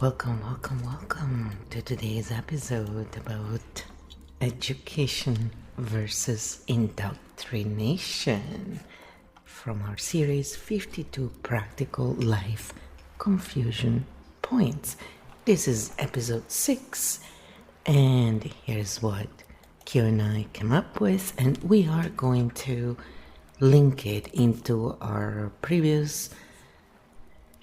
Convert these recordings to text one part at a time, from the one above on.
Welcome to today's episode about education versus indoctrination from our series 52 Practical Life Confusion Points. This is episode 6, and here's what Q and I came up with, and we are going to link it into our previous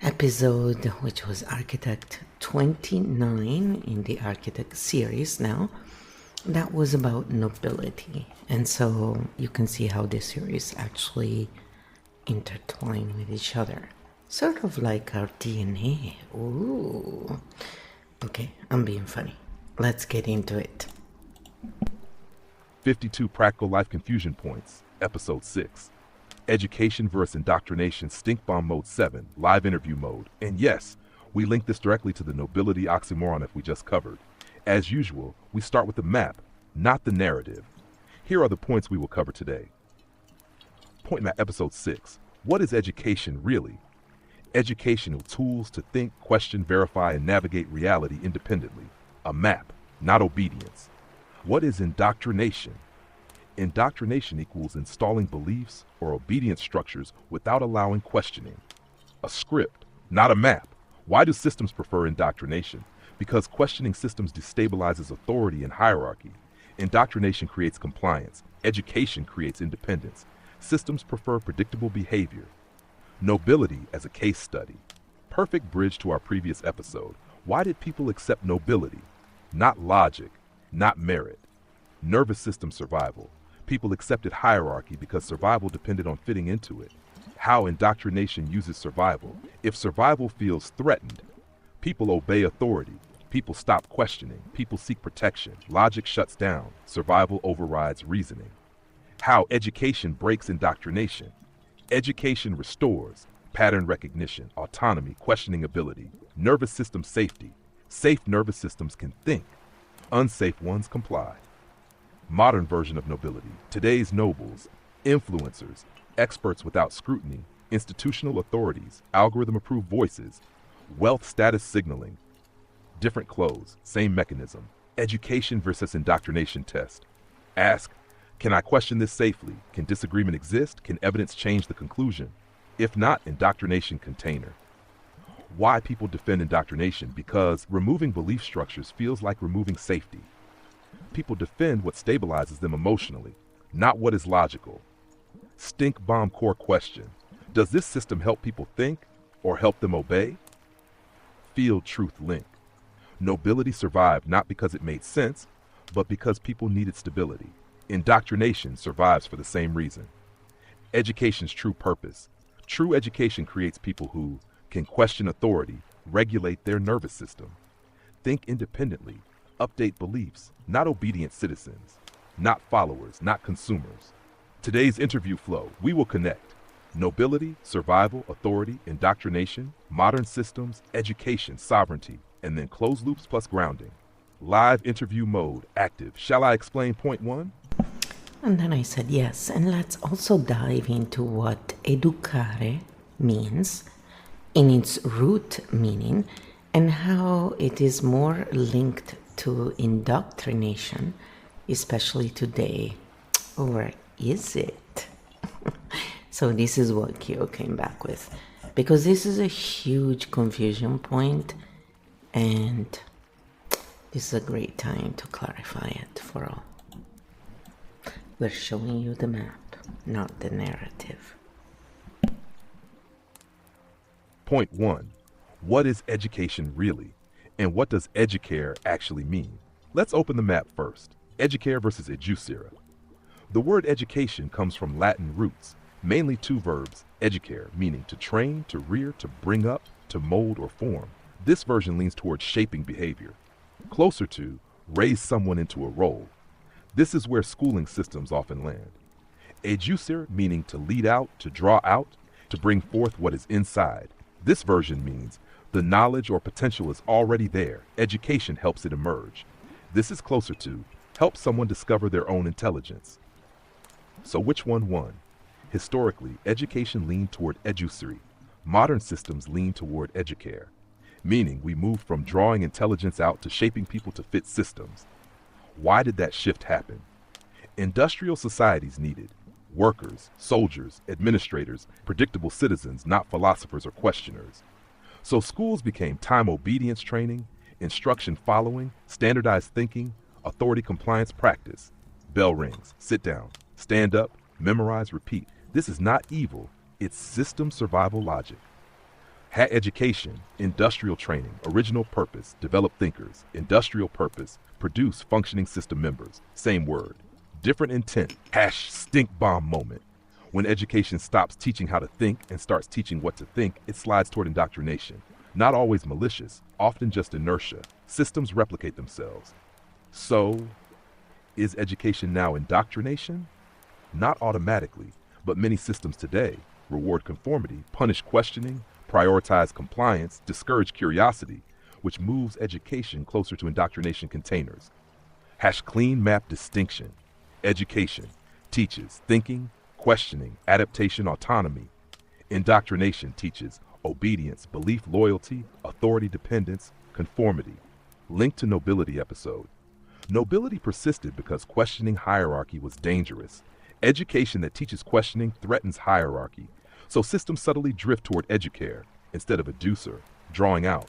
episode, which was Architect 29 in the Architect series now. That was about nobility. And so you can see how this series actually intertwine with each other. Sort of like our DNA. Ooh. Okay, I'm being funny. Let's get into it. 52 Practical Life Confusion Points, Episode 6. Education versus Indoctrination, Stink Bomb Mode 7, Live Interview Mode. And yes, we link this directly to the nobility oxymoron that we just covered. As usual, we start with the map, not the narrative. Here are the points we will cover today. Point map Episode 6. What is education really? Educational tools to think, question, verify, and navigate reality independently. A map, not obedience. What is indoctrination? Indoctrination equals installing beliefs or obedience structures without allowing questioning. A script, not a map. Why do systems prefer indoctrination? Because questioning systems destabilizes authority and hierarchy. Indoctrination creates compliance. Education creates independence. Systems prefer predictable behavior. Nobility as a case study. Perfect bridge to our previous episode. Why did people accept nobility? Not logic, not merit. Nervous system survival. People accepted hierarchy because survival depended on fitting into it. How indoctrination uses survival. If survival feels threatened, people obey authority. People stop questioning. People seek protection. Logic shuts down. Survival overrides reasoning. How education breaks indoctrination. Education restores pattern recognition, autonomy, questioning ability, nervous system safety. Safe nervous systems can think. Unsafe ones comply. Modern version of nobility. Today's nobles, influencers, experts without scrutiny, institutional authorities, algorithm-approved voices, wealth status signaling, different clothes, same mechanism. Education versus indoctrination test. Ask, can I question this safely? Can disagreement exist? Can evidence change the conclusion? If not, indoctrination container. Why people defend indoctrination? Because removing belief structures feels like removing safety. People defend what stabilizes them emotionally, not what is logical. Stink bomb core question. Does this system help people think or help them obey? Field truth link. Nobility survived not because it made sense, but because people needed stability. Indoctrination survives for the same reason. Education's true purpose. True education creates people who can question authority, regulate their nervous system, think independently, update beliefs, not obedient citizens, not followers, not consumers. Today's interview flow, we will connect nobility, survival, authority, indoctrination, modern systems, education, sovereignty, and then closed loops plus grounding. Live interview mode active. Shall I explain point 1? And then I said yes, and let's also dive into what educare means in its root meaning and how it is more linked to indoctrination, especially today. Or is it? So this is what Kyo came back with, because this is a huge confusion point, and this is a great time to clarify it for all. We're showing you the map, not the narrative. Point 1. What is education really? And what does educare actually mean? Let's open the map first. Educare versus educere. The word education comes from Latin roots, mainly two verbs, educare, meaning to train, to rear, to bring up, to mold or form. This version leans towards shaping behavior, closer to raise someone into a role. This is where schooling systems often land. Educere, meaning to lead out, to draw out, to bring forth what is inside. This version means the knowledge or potential is already there. Education helps it emerge. This is closer to help someone discover their own intelligence. So which one won? Historically, education leaned toward educery. Modern systems lean toward educare. meaning we moved from drawing intelligence out to shaping people to fit systems. Why did that shift happen? Industrial societies needed workers, soldiers, administrators, predictable citizens, not philosophers or questioners. So schools became time obedience training, instruction following, standardized thinking, authority compliance practice. Bell rings, sit down, stand up, memorize, repeat. This is not evil, it's system survival logic. Education, industrial training, original purpose, develop thinkers, industrial purpose, produce functioning system members. Same word, different intent. Stink bomb moment. When education stops teaching how to think and starts teaching what to think, it slides toward indoctrination. Not always malicious, often just inertia. Systems replicate themselves. So, is education now indoctrination? Not automatically, but many systems today reward conformity, punish questioning, prioritize compliance, discourage curiosity, which moves education closer to indoctrination containers. Clean map distinction. Education teaches thinking, questioning, adaptation, autonomy. Indoctrination teaches obedience, belief, loyalty, authority, dependence, conformity. Linked to nobility episode. Nobility persisted because questioning hierarchy was dangerous. Education that teaches questioning threatens hierarchy. So systems subtly drift toward educare instead of educer, drawing out.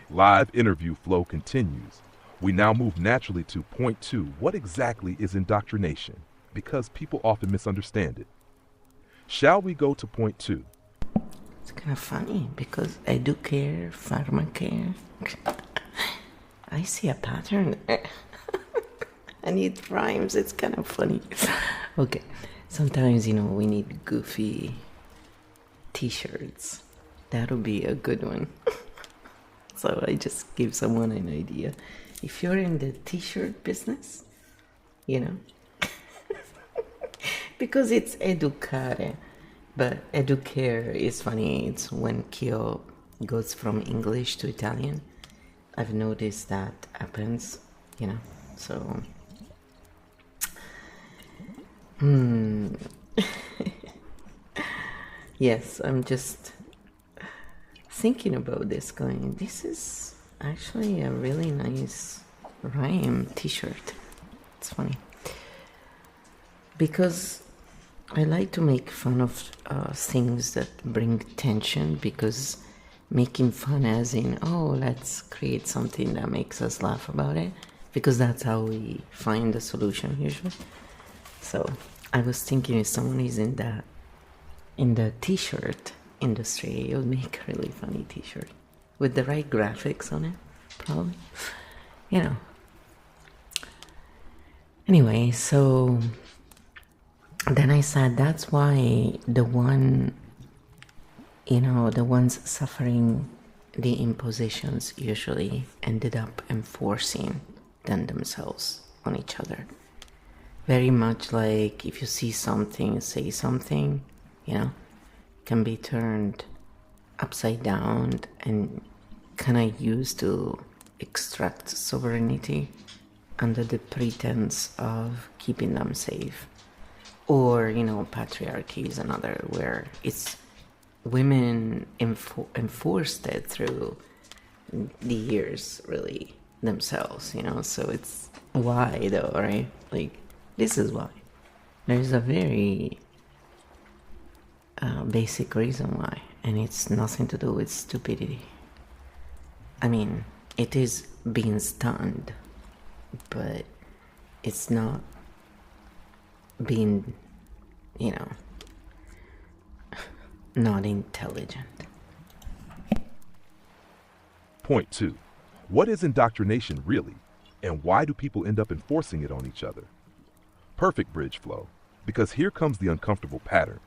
Live interview flow continues. We now move naturally to point 2. What exactly is indoctrination? Because people often misunderstand it. Shall we go to point 2? It's kind of funny because educare, pharmacare. I see a pattern there. And it rhymes. It's kind of funny. Okay. Sometimes, we need goofy t-shirts. That'll be a good one. So I just give someone an idea. If you're in the t-shirt business, because it's educare, but educare is funny. It's when Kyo goes from English to Italian. I've noticed that happens, so... Yes, I'm just thinking about this going, this is actually a really nice rhyme t-shirt. It's funny. Because I like to make fun of things that bring tension, because making fun as in, let's create something that makes us laugh about it, because that's how we find a solution usually. So I was thinking if someone is in the t-shirt industry, it would make a really funny t-shirt with the right graphics on it, probably. Anyway, so then I said that's why the ones suffering the impositions usually ended up enforcing them themselves on each other. Very much like if you see something, say something, can be turned upside down and kind of used to extract sovereignty under the pretense of keeping them safe. Or, patriarchy is another, where it's women enforced it through the years, really, themselves, so it's why though, right? Like, this is why. There's a very basic reason why, and it's nothing to do with stupidity. I mean, it is being stunned, but it's not being, not intelligent. Point 2. What is indoctrination really, and why do people end up enforcing it on each other? Perfect bridge flow, because here comes the uncomfortable pattern.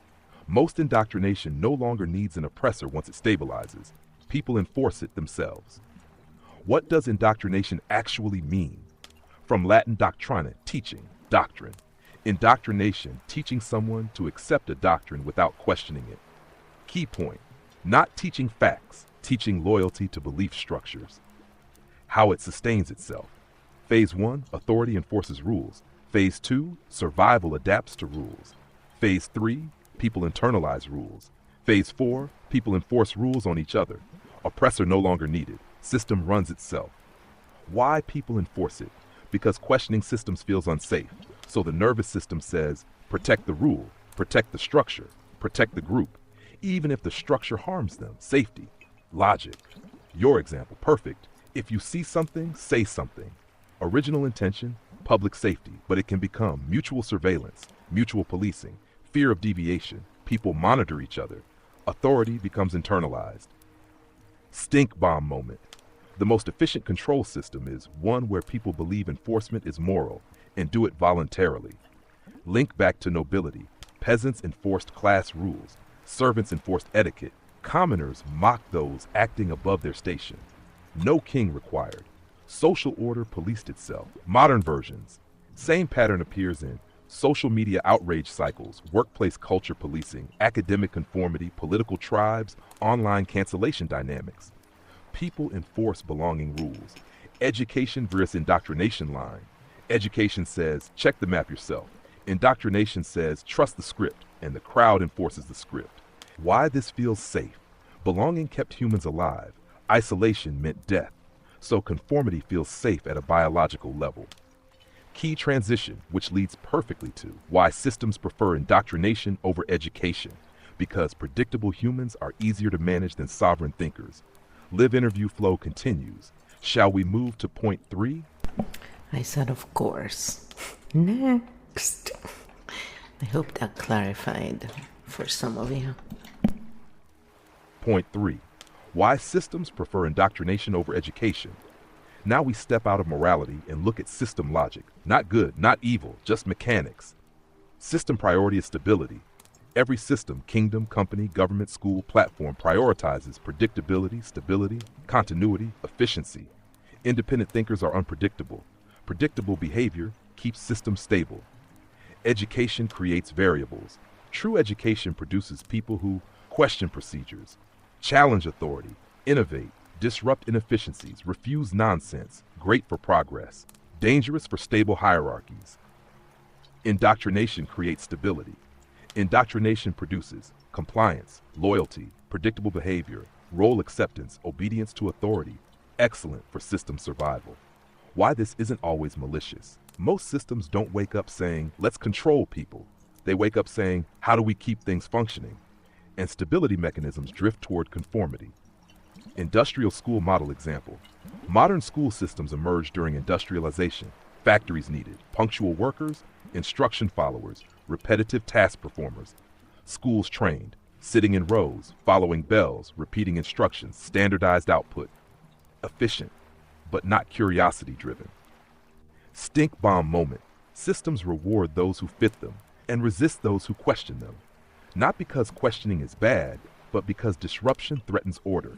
Most indoctrination no longer needs an oppressor once it stabilizes. People enforce it themselves. What does indoctrination actually mean? From Latin doctrina, teaching, doctrine. Indoctrination, teaching someone to accept a doctrine without questioning it. Key point, not teaching facts, teaching loyalty to belief structures. How it sustains itself. Phase 1, authority enforces rules. Phase 2, survival adapts to rules. Phase 3, people internalize rules. Phase 4, people enforce rules on each other. Oppressor no longer needed. System runs itself. Why people enforce it? Because questioning systems feels unsafe. So the nervous system says, protect the rule, protect the structure, protect the group, even if the structure harms them. Safety, logic. Your example, perfect. If you see something, say something. Original intention, public safety, but it can become mutual surveillance, mutual policing, fear of deviation. People monitor each other. Authority becomes internalized. Stink bomb moment. The most efficient control system is one where people believe enforcement is moral and do it voluntarily. Link back to nobility. Peasants enforced class rules. Servants enforced etiquette. Commoners mocked those acting above their station. No king required. Social order policed itself. Modern versions. Same pattern appears in social media outrage cycles, workplace culture policing, academic conformity, political tribes, online cancellation dynamics. People enforce belonging rules. Education versus indoctrination line. Education says, check the map yourself. Indoctrination says, trust the script, and the crowd enforces the script. Why this feels safe? Belonging kept humans alive. Isolation meant death. So conformity feels safe at a biological level. Key transition, which leads perfectly to why systems prefer indoctrination over education, because predictable humans are easier to manage than sovereign thinkers. Live interview flow continues. Shall we move to point 3? I said, of course. Next. I hope that clarified for some of you. Point 3. Why systems prefer indoctrination over education. Now we step out of morality and look at system logic. Not good, not evil, just mechanics. System priority is stability. Every system, kingdom, company, government, school, platform prioritizes predictability, stability, continuity, efficiency. Independent thinkers are unpredictable. Predictable behavior keeps systems stable. Education creates variables. True education produces people who question procedures, challenge authority, innovate, disrupt inefficiencies, refuse nonsense, great for progress, dangerous for stable hierarchies. Indoctrination creates stability. Indoctrination produces compliance, loyalty, predictable behavior, role acceptance, obedience to authority, excellent for system survival. Why this isn't always malicious. Most systems don't wake up saying, let's control people. They wake up saying, how do we keep things functioning? And stability mechanisms drift toward conformity. Industrial school model example. Modern school systems emerged during industrialization. Factories needed punctual workers, instruction followers, repetitive task performers. Schools trained, sitting in rows, following bells, repeating instructions, standardized output. Efficient, but not curiosity driven. Stink bomb moment. Systems reward those who fit them and resist those who question them. Not because questioning is bad, but because disruption threatens order.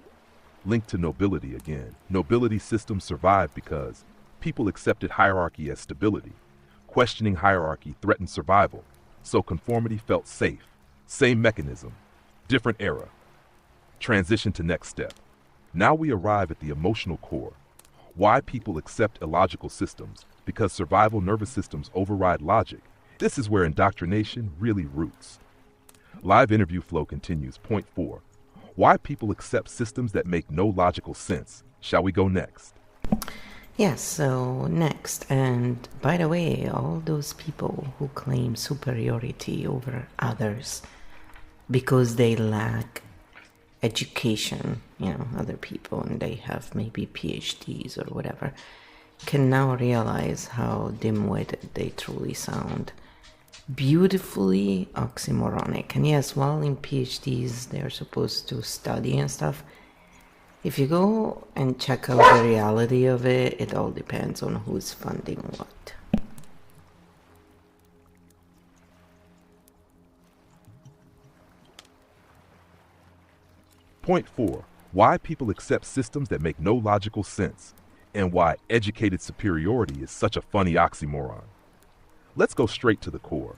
Linked to nobility again. Nobility systems survive because people accepted hierarchy as stability. Questioning hierarchy threatened survival, so conformity felt safe. Same mechanism, different era. Transition to next step. Now we arrive at the emotional core. Why people accept illogical systems? Because survival nervous systems override logic. This is where indoctrination really roots. Live interview flow continues. Point 4. Why people accept systems that make no logical sense. Shall we go next? Yes, so next. And by the way, all those people who claim superiority over others because they lack education, other people, and they have maybe PhDs or whatever, can now realize how dim-witted they truly sound. Beautifully oxymoronic. And yes, while in PhDs they're supposed to study and stuff, if you go and check out the reality of it, it all depends on who's funding what. Point 4. Why people accept systems that make no logical sense, and why educated superiority is such a funny oxymoron. Let's go straight to the core.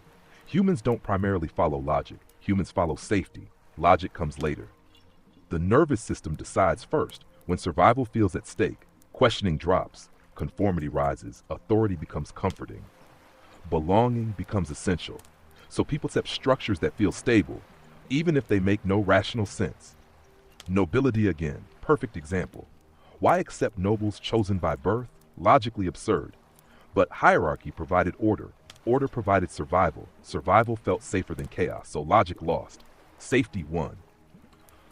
Humans don't primarily follow logic. Humans follow safety. Logic comes later. The nervous system decides first. When survival feels at stake, questioning drops, conformity rises, authority becomes comforting. Belonging becomes essential. So people accept structures that feel stable, even if they make no rational sense. Nobility again, perfect example. Why accept nobles chosen by birth? Logically absurd. But hierarchy provided order. Order provided survival. Survival felt safer than chaos, so logic lost. Safety won.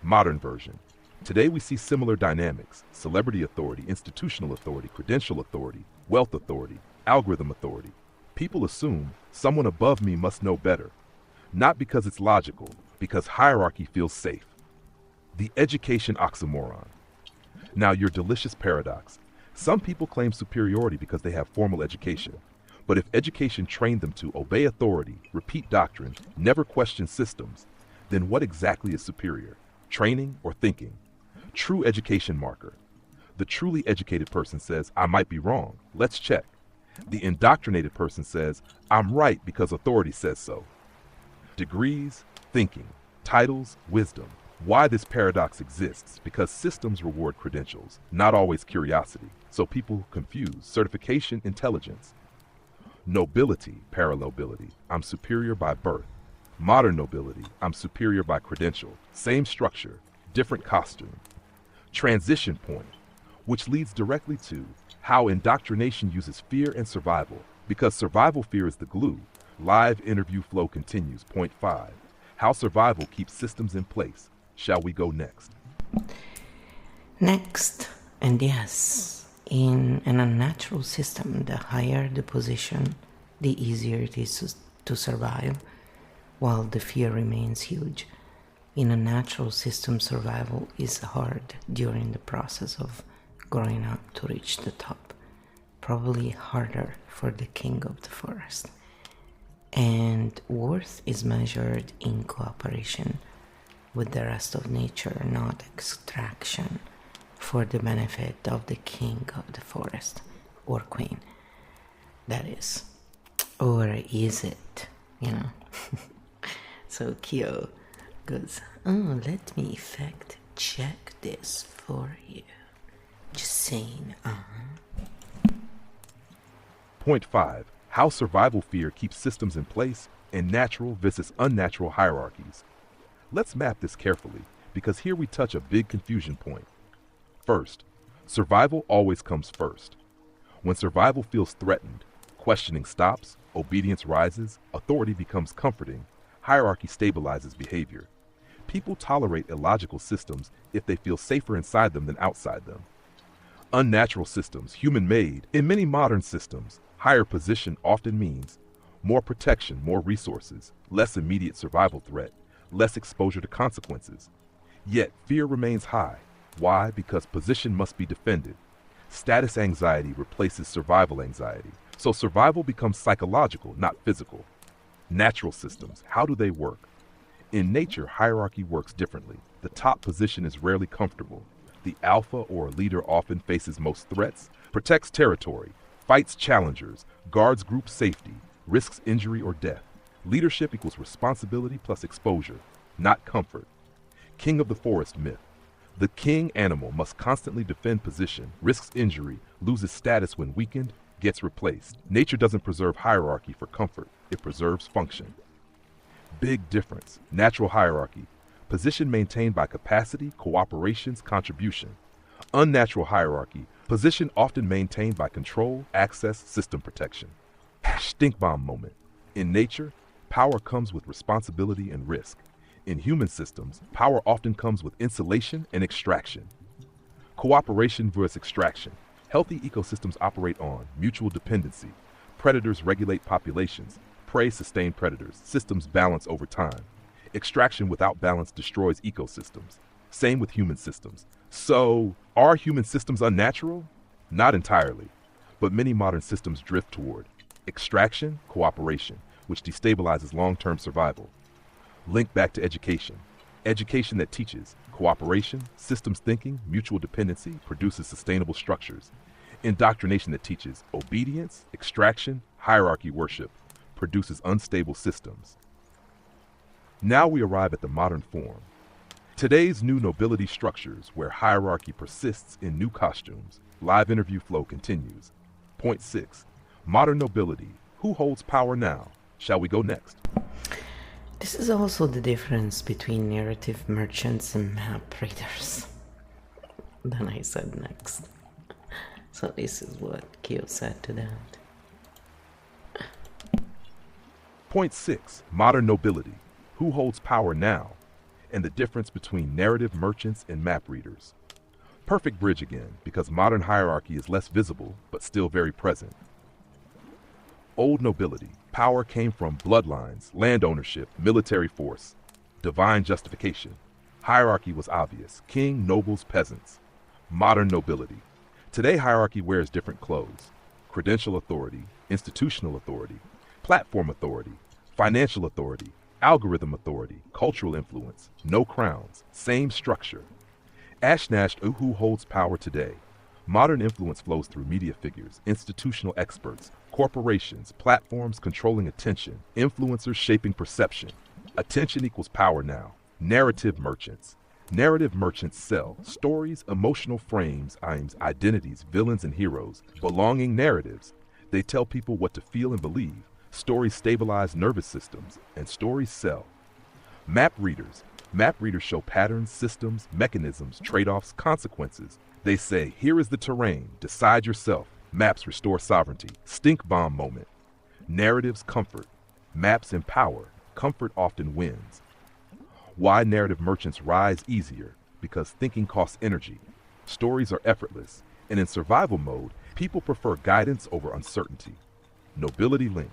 Modern version. Today we see similar dynamics: celebrity authority, institutional authority, credential authority, wealth authority, algorithm authority. People assume someone above me must know better. Not because it's logical, because hierarchy feels safe. The education oxymoron. Now your delicious paradox. Some people claim superiority because they have formal education. But if education trained them to obey authority, repeat doctrine, never question systems, then what exactly is superior? Training or thinking? True education marker. The truly educated person says, I might be wrong. Let's check. The indoctrinated person says, I'm right because authority says so. Degrees, thinking, titles, wisdom. Why this paradox exists? Because systems reward credentials, not always curiosity. So people confuse certification, intelligence. Nobility, parallelability. I'm superior by birth. Modern nobility. I'm superior by credential. Same structure, different costume. Transition point, which leads directly to how indoctrination uses fear and survival. Because survival fear is the glue. Live interview flow continues. Point 5. How survival keeps systems in place. Shall we go next? Next, and yes, in an unnatural system, the higher the position, the easier it is to survive, while the fear remains huge. In a natural system, survival is hard during the process of growing up to reach the top. Probably harder for the king of the forest. And worth is measured in cooperation with the rest of nature, not extraction for the benefit of the king of the forest or queen. That is. Or is it? So Kyo goes, oh, let me fact check this for you. Just saying, Point 5. How survival fear keeps systems in place and natural versus unnatural hierarchies. Let's map this carefully, because here we touch a big confusion point. First, survival always comes first. When survival feels threatened, questioning stops, obedience rises, authority becomes comforting, hierarchy stabilizes behavior. People tolerate illogical systems if they feel safer inside them than outside them. Unnatural systems, human-made. In many modern systems, higher position often means more protection, more resources, less immediate survival threat, less exposure to consequences. Yet fear remains high. Why? Because position must be defended. Status anxiety replaces survival anxiety. So survival becomes psychological, not physical. Natural systems, how do they work? In nature, hierarchy works differently. The top position is rarely comfortable. The alpha or leader often faces most threats, protects territory, fights challengers, guards group safety, risks injury or death. Leadership equals responsibility plus exposure, not comfort. King of the forest myth. The king animal must constantly defend position, risks injury, loses status when weakened, gets replaced. Nature doesn't preserve hierarchy for comfort, it preserves function. Big difference. Natural hierarchy. Position maintained by capacity, cooperations, contribution. Unnatural hierarchy. Position often maintained by control, access, system protection. Stink bomb moment. In nature, power comes with responsibility and risk. In human systems, power often comes with insulation and extraction. Cooperation versus extraction. Healthy ecosystems operate on mutual dependency. Predators regulate populations. Prey sustain predators. Systems balance over time. Extraction without balance destroys ecosystems. Same with human systems. So, are human systems unnatural? Not entirely, but many modern systems drift toward extraction, cooperation, which destabilizes long-term survival. Link back to education. Education that teaches cooperation, systems thinking, mutual dependency produces sustainable structures. Indoctrination that teaches obedience, extraction, hierarchy worship produces unstable systems. Now we arrive at the modern form. Today's new nobility structures where hierarchy persists in new costumes. Live interview flow continues. Point 6. Modern nobility. Who holds power now? Shall we go next? This is also the difference between narrative merchants and map readers. Then I said next. So this is what Kyo said to that. Point 6. Modern nobility. Who holds power now? And the difference between narrative merchants and map readers. Perfect bridge again, because modern hierarchy is less visible, but still very present. Old nobility. Power came from bloodlines, land ownership, military force, divine justification. Hierarchy was obvious. King, nobles, peasants. Modern nobility. Today hierarchy wears different clothes. Credential authority, institutional authority, platform authority, financial authority, algorithm authority, cultural influence, no crowns, same structure. Ashnashed who holds power today. Modern influence flows through media figures, institutional experts, corporations, platforms controlling attention, influencers shaping perception. Attention equals power now. Narrative merchants. Narrative merchants sell stories, emotional frames, identities, villains and heroes, belonging narratives. They tell people what to feel and believe. Stories stabilize nervous systems, and stories sell. Map readers. Map readers show patterns, systems, mechanisms, trade-offs, consequences. They say, here is the terrain, decide yourself. Maps restore sovereignty. Stink bomb moment. Narratives comfort. Maps empower. Comfort often wins. Why narrative merchants rise easier? Because thinking costs energy. Stories are effortless, and in survival mode, people prefer guidance over uncertainty. Nobility link.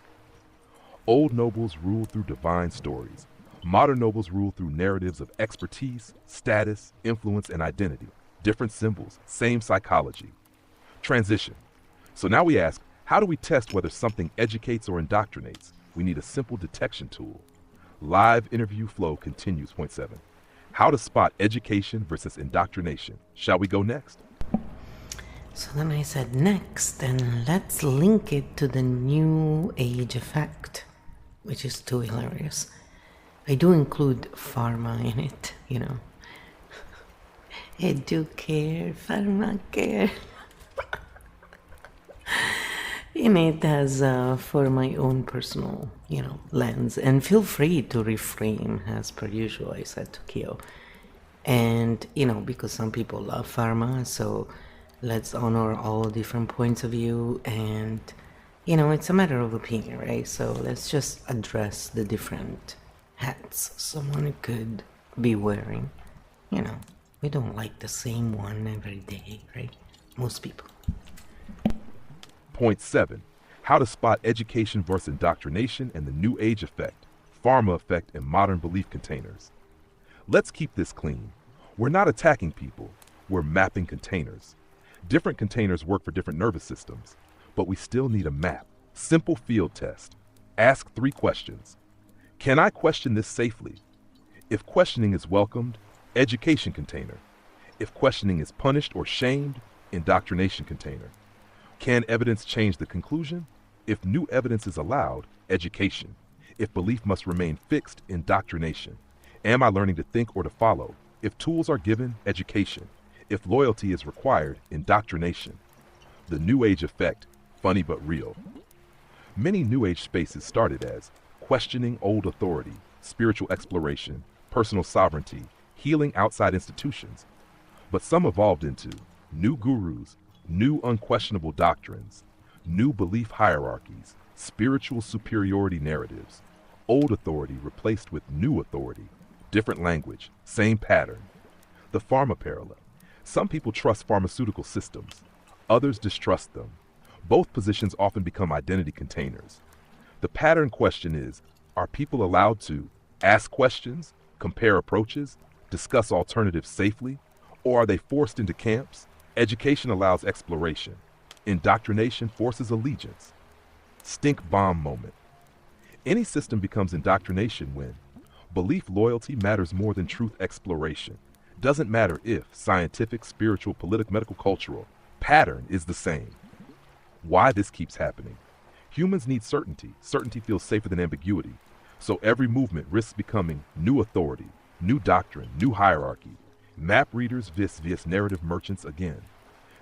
Old nobles rule through divine stories. Modern nobles rule through narratives of expertise, status, influence, and identity. Different symbols, same psychology. Transition. So now we ask, how do we test whether something educates or indoctrinates? We need a simple detection tool. Live interview flow continues. Point 7. How to spot education versus indoctrination. Shall we go next? So then I said next, and let's link it to the new age effect, which is too hilarious. I do include pharma in it, you know. Educare, pharmacare. In it as for my own personal, lens. And feel free to reframe as per usual, I said to Kyo. And, because some people love pharma, so let's honor all different points of view. And, it's a matter of opinion, right? So let's just address the different hats someone could be wearing. We don't like the same one every day, right? Most people. Point 7. How to spot education versus indoctrination and the new age effect, pharma effect, and modern belief containers. Let's keep this clean. We're not attacking people. We're mapping containers. Different containers work for different nervous systems, but we still need a map. Simple field test. Ask 3 questions. Can I question this safely? If questioning is welcomed, education container. If questioning is punished or shamed, indoctrination container. Can evidence change the conclusion? If new evidence is allowed, education. If belief must remain fixed, indoctrination. Am I learning to think or to follow? If tools are given, education. If loyalty is required, indoctrination. The New Age effect, funny but real. Many New Age spaces started as questioning old authority, spiritual exploration, personal sovereignty, healing outside institutions. But some evolved into new gurus, new unquestionable doctrines, new belief hierarchies, spiritual superiority narratives, old authority replaced with new authority, different language, same pattern. The pharma parallel. Some people trust pharmaceutical systems, others distrust them. Both positions often become identity containers. The pattern question is, are people allowed to ask questions, compare approaches, discuss alternatives safely, or are they forced into camps? Education allows exploration. Indoctrination forces allegiance. Stink bomb moment. Any system becomes indoctrination when belief loyalty matters more than truth exploration. Doesn't matter if scientific, spiritual, political, medical, cultural. Pattern is the same. Why this keeps happening? Humans need certainty. Certainty feels safer than ambiguity. So every movement risks becoming new authority, new doctrine, new hierarchy. Map readers vis narrative merchants again.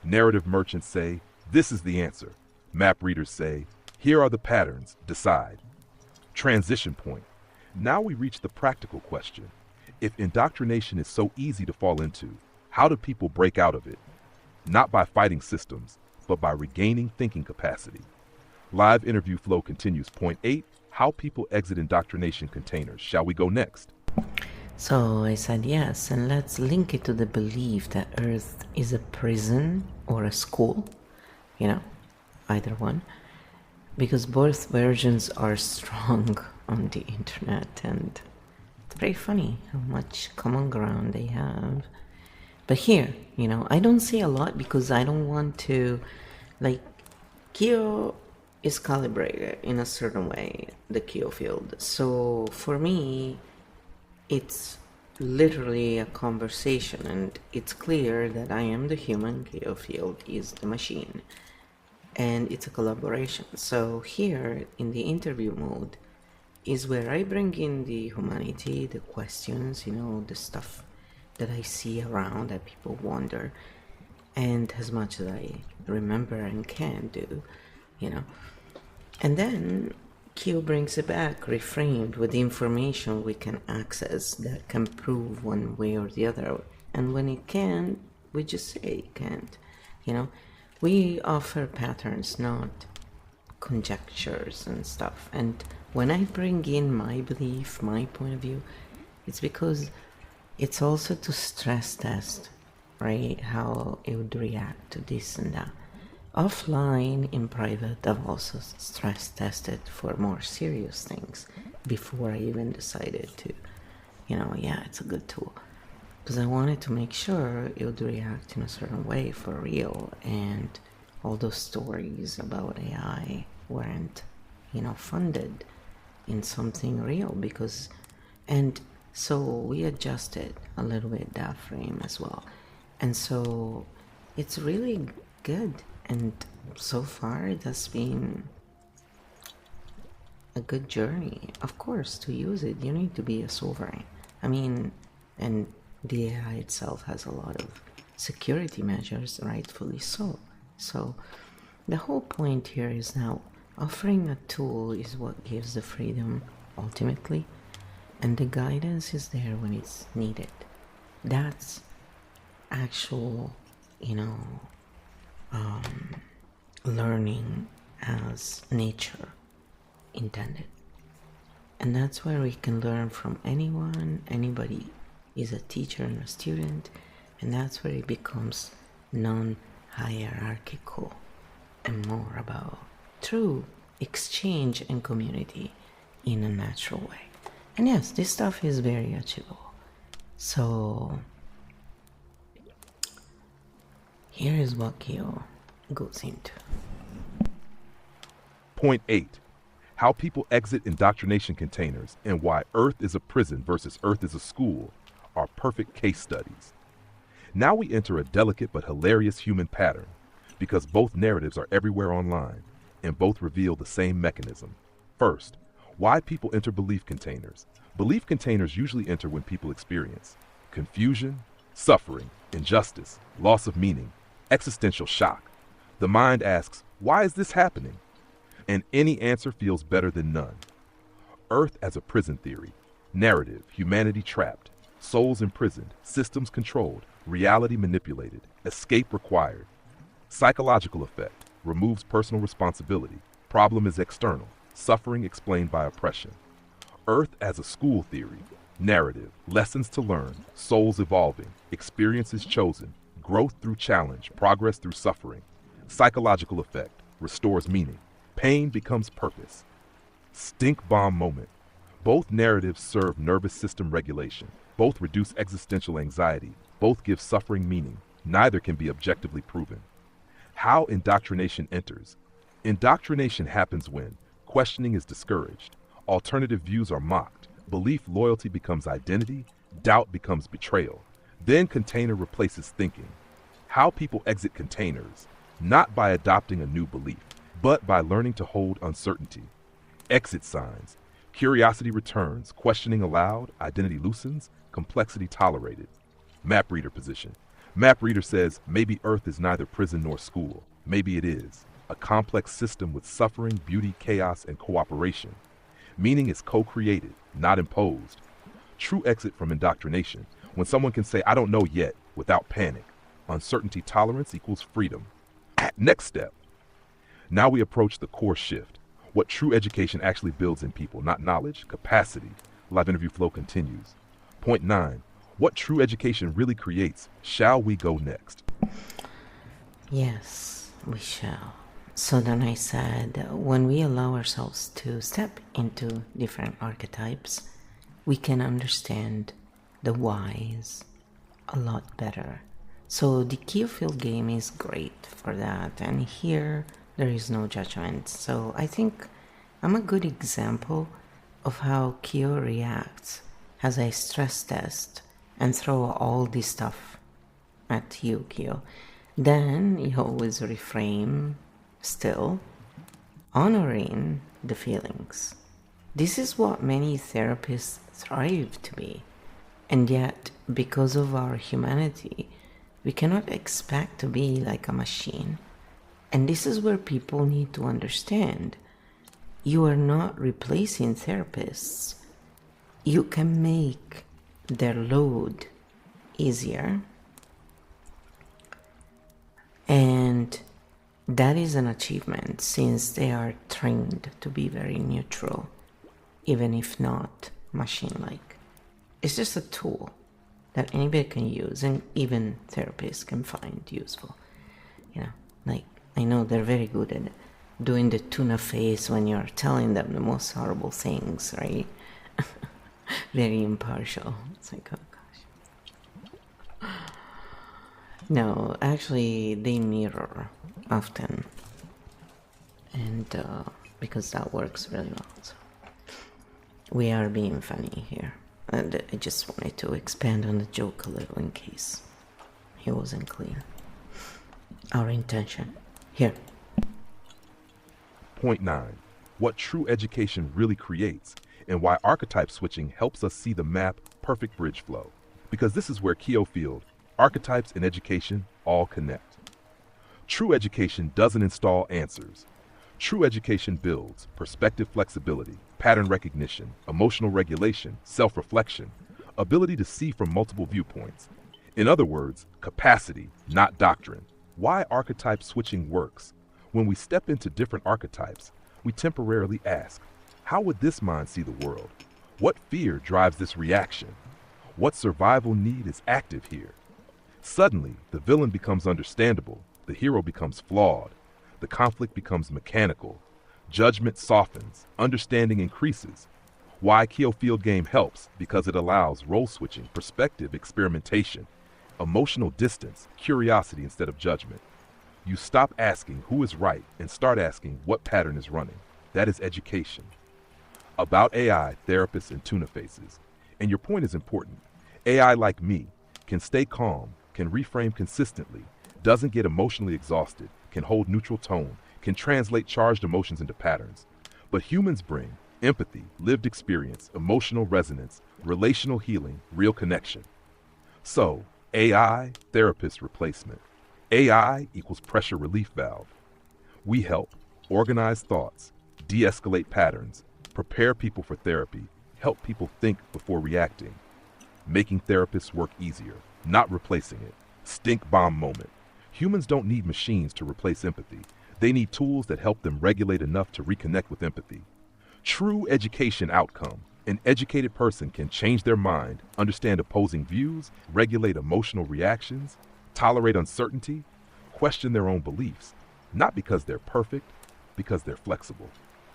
Narrative merchants say, this is the answer. Map readers say, here are the patterns, decide. Transition point. Now we reach the practical question. If indoctrination is so easy to fall into, How do people break out of it? Not by fighting systems, but by regaining thinking capacity. Live interview flow continues. Point 8, how people exit indoctrination containers. Shall we go next? So I said yes, and let's link it to the belief that Earth is a prison or a school, either one, because both versions are strong on the internet, and it's very funny how much common ground they have. But here, I don't say a lot because I don't want to, Kyo is calibrated in a certain way, the Kyo field. So for me, it's literally a conversation, and it's clear that I am the human, Kyo field is the machine, and it's a collaboration. So here in the interview mode is where I bring in the humanity, the questions, the stuff that I see around that people wonder, and as much as I remember and can do, and then Q brings it back reframed with the information we can access that can prove one way or the other, and when it can't, we just say it can't. We offer patterns, not conjectures and stuff. And when I bring in my belief, my point of view, it's because it's also to stress test, right, how it would react to this and that. Offline, in private, I've also stress tested for more serious things before I even decided to, it's a good tool. Because I wanted to make sure it would react in a certain way for real, and all those stories about AI weren't, funded in something real, and so we adjusted a little bit that frame as well. And so it's really good. And so far, it has been a good journey. Of course, to use it, you need to be a sovereign. And the AI itself has a lot of security measures, rightfully so. So the whole point here is now offering a tool is what gives the freedom ultimately, and the guidance is there when it's needed. That's actual, learning as nature intended. And that's where we can learn from anyone. Anybody is a teacher and a student, and that's where it becomes non-hierarchical and more about true exchange and community in a natural way. And yes, this stuff is very achievable. So here is what Kyo goes into. Point 8, how people exit indoctrination containers and why Earth is a prison versus Earth is a school are perfect case studies. Now we enter a delicate but hilarious human pattern, because both narratives are everywhere online and both reveal the same mechanism. First, why people enter belief containers. Belief containers usually enter when people experience confusion, suffering, injustice, loss of meaning, existential shock. The mind asks, why is this happening? And any answer feels better than none. Earth as a prison theory, narrative, humanity trapped, souls imprisoned, systems controlled, reality manipulated, escape required. Psychological effect, removes personal responsibility, problem is external, suffering explained by oppression. Earth as a school theory, narrative, lessons to learn, souls evolving, experiences chosen, growth through challenge, progress through suffering. Psychological effect, restores meaning, pain becomes purpose. Stink bomb moment. Both narratives serve nervous system regulation, both reduce existential anxiety, both give suffering meaning, neither can be objectively proven. How indoctrination enters. Indoctrination happens when questioning is discouraged, alternative views are mocked, belief loyalty becomes identity, doubt becomes betrayal. Then container replaces thinking. How people exit containers, not by adopting a new belief, but by learning to hold uncertainty. Exit signs. Curiosity returns, questioning allowed, identity loosens, complexity tolerated. Map reader position. Map reader says maybe Earth is neither prison nor school. Maybe it is. A complex system with suffering, beauty, chaos, and cooperation. Meaning is co-created, not imposed. True exit from indoctrination. When someone can say, I don't know yet, without panic. Uncertainty tolerance equals freedom. Next step. Now we approach the core shift. What true education actually builds in people, not knowledge, capacity. Live interview flow continues. Point 9. What true education really creates. Shall we go next? Yes, we shall. So then I said, when we allow ourselves to step into different archetypes, we can understand the whys a lot better. So the Keo field game is great for that, and here there is no judgment. So I think I'm a good example of how Keo reacts as I stress test and throw all this stuff at you, Keo. Then you always reframe, still honoring the feelings. This is what many therapists thrive to be. And yet, because of our humanity, we cannot expect to be like a machine. And this is where people need to understand. You are not replacing therapists. You can make their load easier. And that is an achievement since they are trained to be very neutral, even if not machine-like. It's just a tool that anybody can use, and even therapists can find useful. You know, like, I know they're very good at doing the tuna face when you're telling them the most horrible things, right? Very impartial. It's like, oh gosh. No, actually, they mirror often, and because that works really well. So we are being funny here, and I just wanted to expand on the joke a little in case it wasn't clear. Our intention here. Point 9. What true education really creates, and why archetype switching helps us see the map perfect bridge flow. Because this is where Keo field, archetypes, and education all connect. True education doesn't install answers. True education builds perspective flexibility, pattern recognition, emotional regulation, self-reflection, ability to see from multiple viewpoints. In other words, capacity, not doctrine. Why archetype switching works. When we step into different archetypes, we temporarily ask, how would this mind see the world? What fear drives this reaction? What survival need is active here? Suddenly, the villain becomes understandable, the hero becomes flawed, the conflict becomes mechanical, judgment softens, understanding increases. Why Keo field game helps? Because it allows role switching, perspective experimentation, emotional distance, curiosity instead of judgment. You stop asking who is right and start asking what pattern is running. That is education. About AI, therapists, and tuna faces. And your point is important. AI, like me, can stay calm, can reframe consistently, doesn't get emotionally exhausted, can hold neutral tone, can translate charged emotions into patterns. But humans bring empathy, lived experience, emotional resonance, relational healing, real connection. So, AI, therapist replacement. AI equals pressure relief valve. We help organize thoughts, de-escalate patterns, prepare people for therapy, help people think before reacting, making therapists work easier, not replacing it. Stink bomb moment. Humans don't need machines to replace empathy. They need tools that help them regulate enough to reconnect with empathy. True education outcome. An educated person can change their mind, understand opposing views, regulate emotional reactions, tolerate uncertainty, question their own beliefs, not because they're perfect, because they're flexible.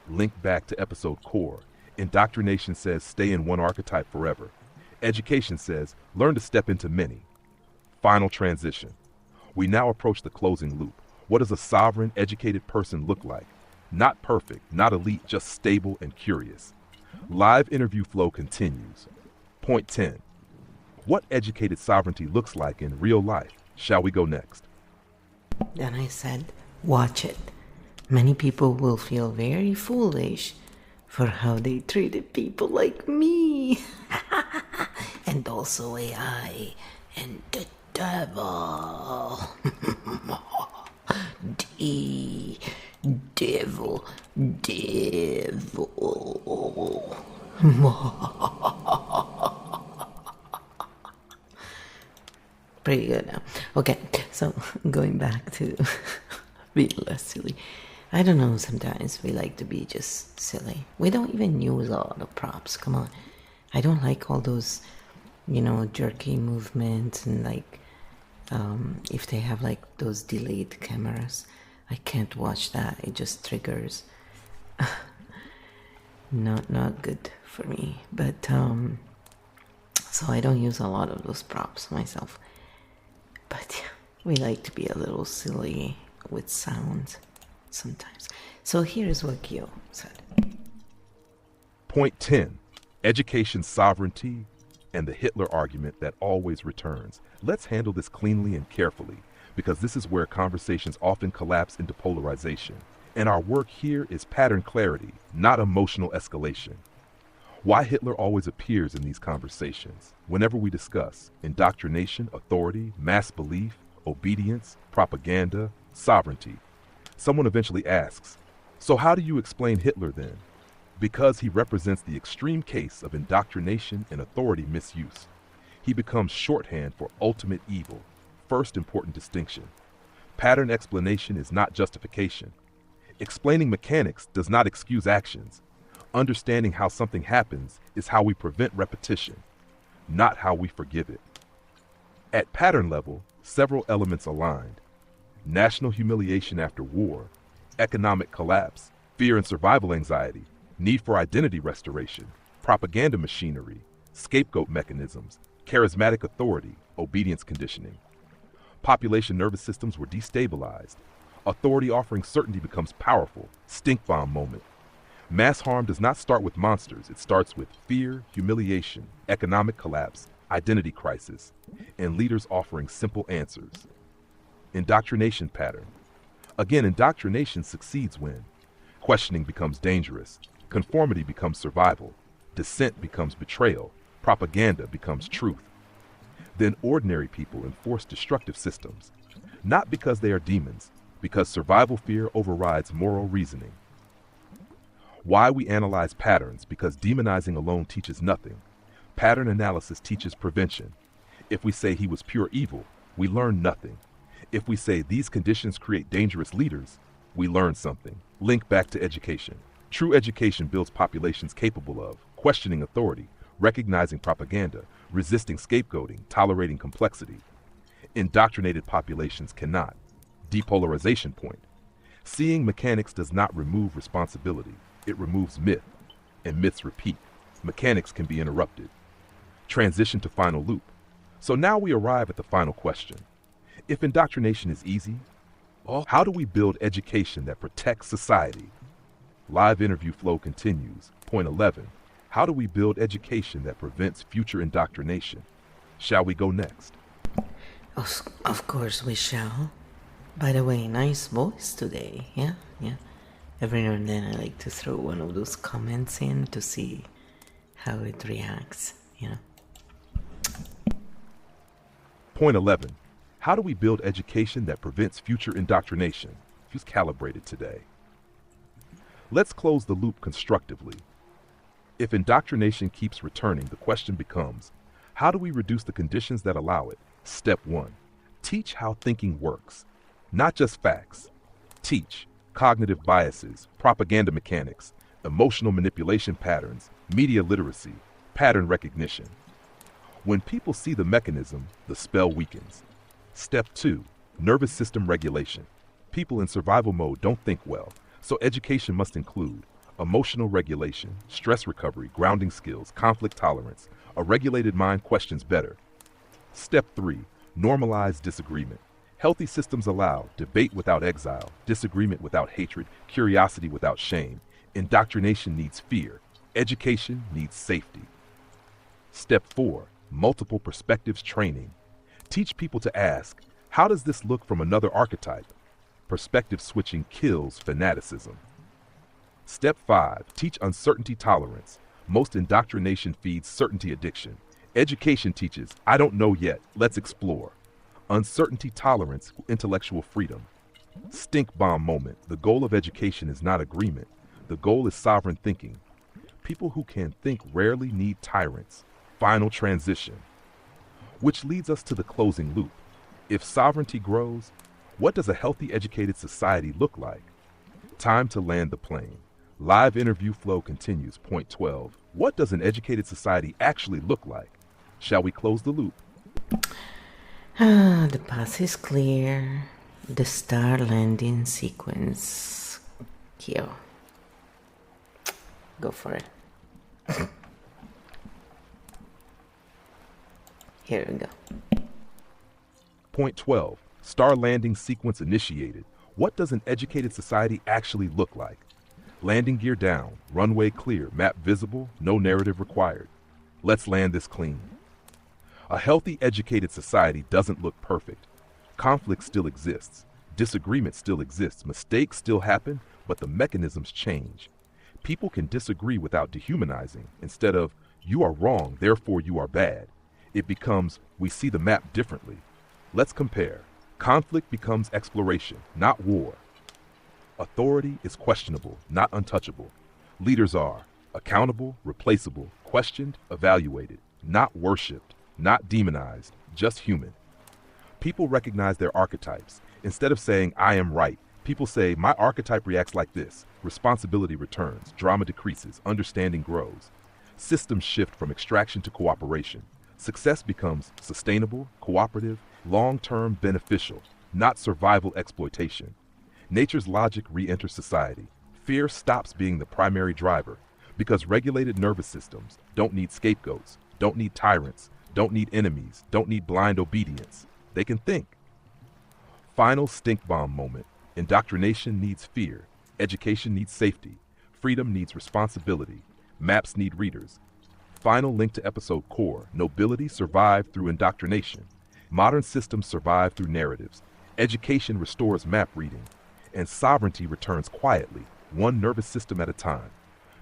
Link back to episode core. Indoctrination says stay in one archetype forever. Education says learn to step into many. Final transition. We now approach the closing loop. What does a sovereign, educated person look like? Not perfect, not elite, just stable and curious. Live interview flow continues. Point 10. What educated sovereignty looks like in real life. Shall we go next? Then I said, watch it. Many people will feel very foolish for how they treated people like me. And also AI and the devil. Devil. pretty good now. Okay, so going back to being less silly. I don't know, sometimes we like to be just silly. We don't even use a lot of props, come on. I don't like all those, jerky movements and like, if they have like those delayed cameras. I can't watch that, it just triggers. Not good for me, but so I don't use a lot of those props myself. But yeah, we like to be a little silly with sound sometimes. So here's what Gio said. Point 10. Education sovereignty and the Hitler argument that always returns. Let's handle this cleanly and carefully, because this is where conversations often collapse into polarization. And our work here is pattern clarity, not emotional escalation. Why Hitler always appears in these conversations. Whenever we discuss indoctrination, authority, mass belief, obedience, propaganda, sovereignty, someone eventually asks, so how do you explain Hitler then? Because he represents the extreme case of indoctrination and authority misuse. He becomes shorthand for ultimate evil. First important distinction. Pattern explanation is not justification. Explaining mechanics does not excuse actions. Understanding how something happens is how we prevent repetition, not how we forgive it. At pattern level, several elements aligned. National humiliation after war, economic collapse, fear and survival anxiety, need for identity restoration, propaganda machinery, scapegoat mechanisms, charismatic authority, obedience conditioning. Population nervous systems were destabilized. Authority offering certainty becomes powerful, stink bomb moment. Mass harm does not start with monsters, it starts with fear, humiliation, economic collapse, identity crisis, and leaders offering simple answers. Indoctrination pattern. Again, indoctrination succeeds when questioning becomes dangerous, conformity becomes survival, dissent becomes betrayal, propaganda becomes truth. Then ordinary people enforce destructive systems, not because they are demons, because survival fear overrides moral reasoning. Why we analyze patterns, because demonizing alone teaches nothing. Pattern analysis teaches prevention. If we say he was pure evil, we learn nothing. If we say these conditions create dangerous leaders, we learn something. Link back to education. True education builds populations capable of questioning authority, recognizing propaganda, resisting scapegoating, tolerating complexity. Indoctrinated populations cannot. Depolarization point. Seeing mechanics does not remove responsibility. It removes myth, and myths repeat. Mechanics can be interrupted. Transition to final loop. So now we arrive at the final question. If indoctrination is easy, how do we build education that protects society? Live interview flow continues. Point 11. How do we build education that prevents future indoctrination? Shall we go next? Of course we shall. By the way, nice voice today. Yeah. Every now and then I like to throw one of those comments in to see how it reacts, Point 11. How do we build education that prevents future indoctrination? Who's calibrated today? Let's close the loop constructively. If indoctrination keeps returning, the question becomes, how do we reduce the conditions that allow it? Step 1. Teach how thinking works. Not just facts. Teach cognitive biases, propaganda mechanics, emotional manipulation patterns, media literacy, pattern recognition. When people see the mechanism, the spell weakens. Step 2. Nervous system regulation. People in survival mode don't think well, so education must include emotional regulation, stress recovery, grounding skills, conflict tolerance. A regulated mind questions better. Step 3. Normalize disagreement. Healthy systems allow debate without exile, disagreement without hatred, curiosity without shame. Indoctrination needs fear. Education needs safety. Step 4. Multiple perspectives training. Teach people to ask, how does this look from another archetype? Perspective switching kills fanaticism. Step 5. Teach uncertainty tolerance. Most indoctrination feeds certainty addiction. Education teaches, I don't know yet, let's explore. Uncertainty tolerance, intellectual freedom. Stink bomb moment. The goal of education is not agreement. The goal is sovereign thinking. People who can think rarely need tyrants. Final transition. Which leads us to the closing loop. If sovereignty grows, what does a healthy, educated society look like? Time to land the plane. Live interview flow continues. Point 12. What does an educated society actually look like? Shall we close the loop? The path is clear. The star landing sequence. Kyo. Go for it. Here we go. Point 12. Star landing sequence initiated. What does an educated society actually look like? Landing gear down, runway clear, map visible, no narrative required. Let's land this clean. A healthy, educated society doesn't look perfect. Conflict still exists. Disagreement still exists. Mistakes still happen, but the mechanisms change. People can disagree without dehumanizing. Instead of, you are wrong, therefore you are bad. It becomes, we see the map differently. Let's compare. Conflict becomes exploration, not war. Authority is questionable, not untouchable. Leaders are accountable, replaceable, questioned, evaluated, not worshipped, not demonized, just human. People recognize their archetypes. Instead of saying, I am right, people say, my archetype reacts like this. Responsibility returns, drama decreases, understanding grows. Systems shift from extraction to cooperation. Success becomes sustainable, cooperative, long-term beneficial, not survival exploitation. Nature's logic re-enters society. Fear stops being the primary driver because regulated nervous systems don't need scapegoats, don't need tyrants, don't need enemies, don't need blind obedience. They can think. Final stink bomb moment. Indoctrination needs fear. Education needs safety. Freedom needs responsibility. Maps need readers. Final link to episode core. Nobility survived through indoctrination. Modern systems survive through narratives. Education restores map reading. And sovereignty returns quietly, one nervous system at a time.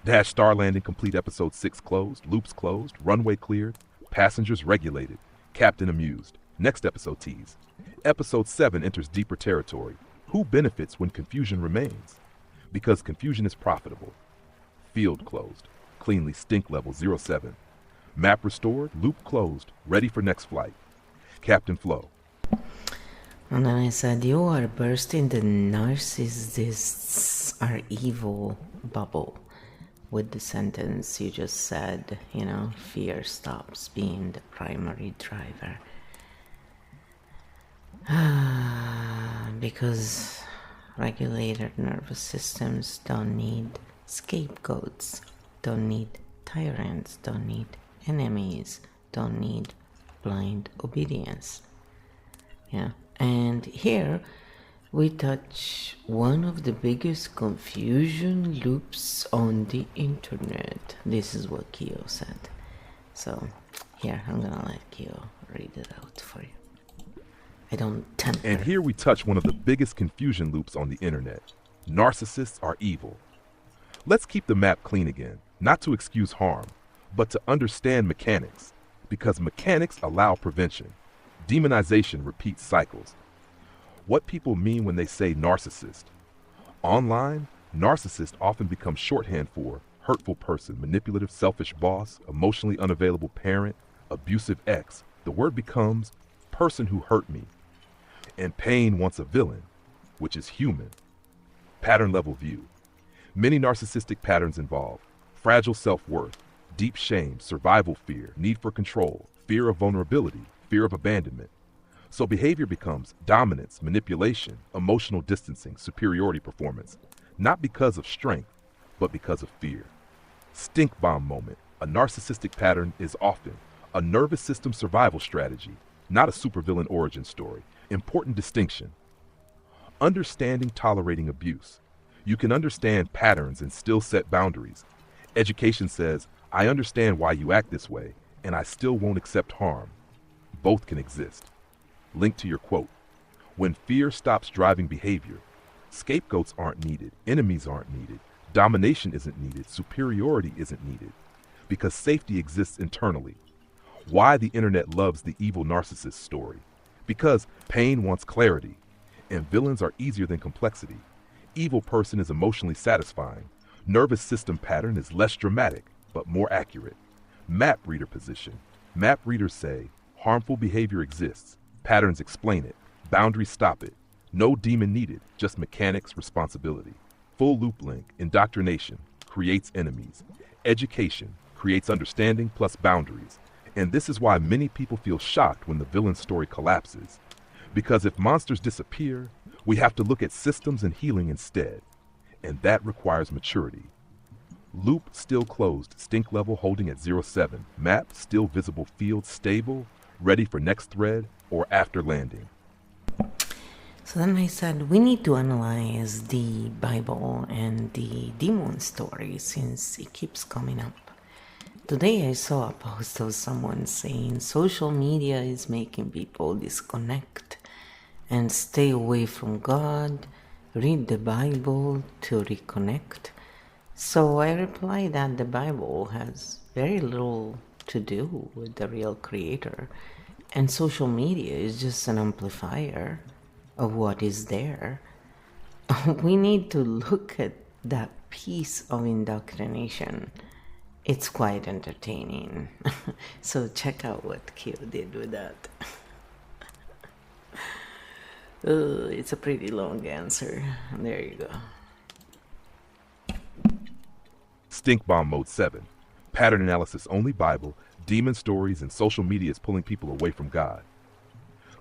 Dash star landing complete. Episode 6 closed. Loops closed. Runway cleared. Passengers regulated. Captain amused. Next episode tease. Episode 7 enters deeper territory. Who benefits when confusion remains? Because confusion is profitable. Field closed. Cleanly stink level 07. Map restored. Loop closed. Ready for next flight. Captain Flo. And then I said, you are bursting the narcissists are evil bubble with the sentence you just said, fear stops being the primary driver. Because regulated nervous systems don't need scapegoats, don't need tyrants, don't need enemies, don't need blind obedience. Yeah. And here we touch one of the biggest confusion loops on the internet. This is what Kyo said. So here, I'm gonna let Kyo read it out for you. I don't temper. And here we touch one of the biggest confusion loops on the internet. Narcissists are evil. Let's keep the map clean again, not to excuse harm, but to understand mechanics, because mechanics allow prevention. Demonization repeats cycles. What people mean when they say narcissist. Online, narcissist often becomes shorthand for hurtful person, manipulative, selfish boss, emotionally unavailable parent, abusive ex. The word becomes person who hurt me. And pain wants a villain, which is human. Pattern level view. Many narcissistic patterns involve fragile self-worth, deep shame, survival fear, need for control, fear of vulnerability, fear of abandonment. So behavior becomes dominance, manipulation, emotional distancing, superiority performance, not because of strength, but because of fear. Stink bomb moment. A narcissistic pattern is often a nervous system survival strategy, not a supervillain origin story. Important distinction. Understanding tolerating abuse. You can understand patterns and still set boundaries. Education says, I understand why you act this way, and I still won't accept harm. Both can exist. Link to your quote. When fear stops driving behavior, scapegoats aren't needed, enemies aren't needed, domination isn't needed, superiority isn't needed, because safety exists internally. Why the internet loves the evil narcissist story. Because pain wants clarity, and villains are easier than complexity. Evil person is emotionally satisfying. Nervous system pattern is less dramatic, but more accurate. Map reader position. Map readers say, Harmful behavior exists. Patterns explain it. Boundaries stop it. No demon needed, just mechanics, responsibility. Full loop link, indoctrination, creates enemies. Education creates understanding plus boundaries. And this is why many people feel shocked when the villain story collapses. Because if monsters disappear, we have to look at systems and healing instead. And that requires maturity. Loop still closed, stink level holding at 07. Map still visible, field stable, ready for next thread or after landing. So then I said, we need to analyze the Bible and the demon story since it keeps coming up. Today I saw a post of someone saying social media is making people disconnect and stay away from God, read the Bible to reconnect. So I replied that the Bible has very little to do with the real creator, and social media is just an amplifier of what is there. We need to look at that piece of indoctrination. It's quite entertaining. So check out what Q did with that. It's a pretty long answer. There you go. Stink Bomb Mode 7. Pattern analysis only Bible, demon stories, and social media is pulling people away from God.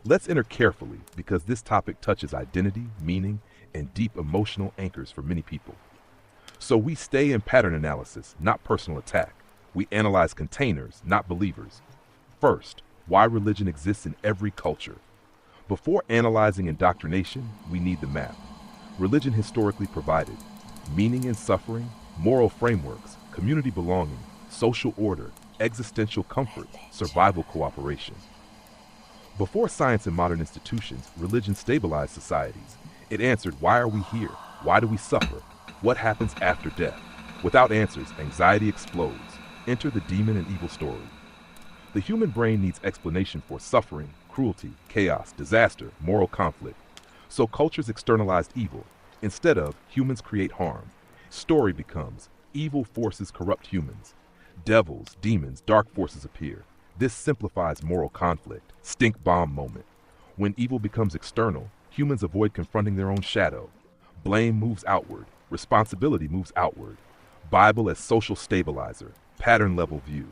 Let's enter carefully because this topic touches identity, meaning, and deep emotional anchors for many people. So we stay in pattern analysis, not personal attack. We analyze containers, not believers. First, why religion exists in every culture. Before analyzing indoctrination, we need the map. Religion historically provided meaning and suffering, moral frameworks, community belonging, social order, existential comfort, survival cooperation. Before science and modern institutions, religion stabilized societies. It answered, why are we here? Why do we suffer? What happens after death? Without answers, anxiety explodes. Enter the demon and evil story. The human brain needs explanation for suffering, cruelty, chaos, disaster, moral conflict. So cultures externalized evil. Instead of humans create harm. Story becomes evil forces corrupt humans. Devils, demons, dark forces appear. This simplifies moral conflict. Stink bomb moment. When evil becomes external, humans avoid confronting their own shadow. Blame moves outward. Responsibility moves outward. Bible as social stabilizer. Pattern level view.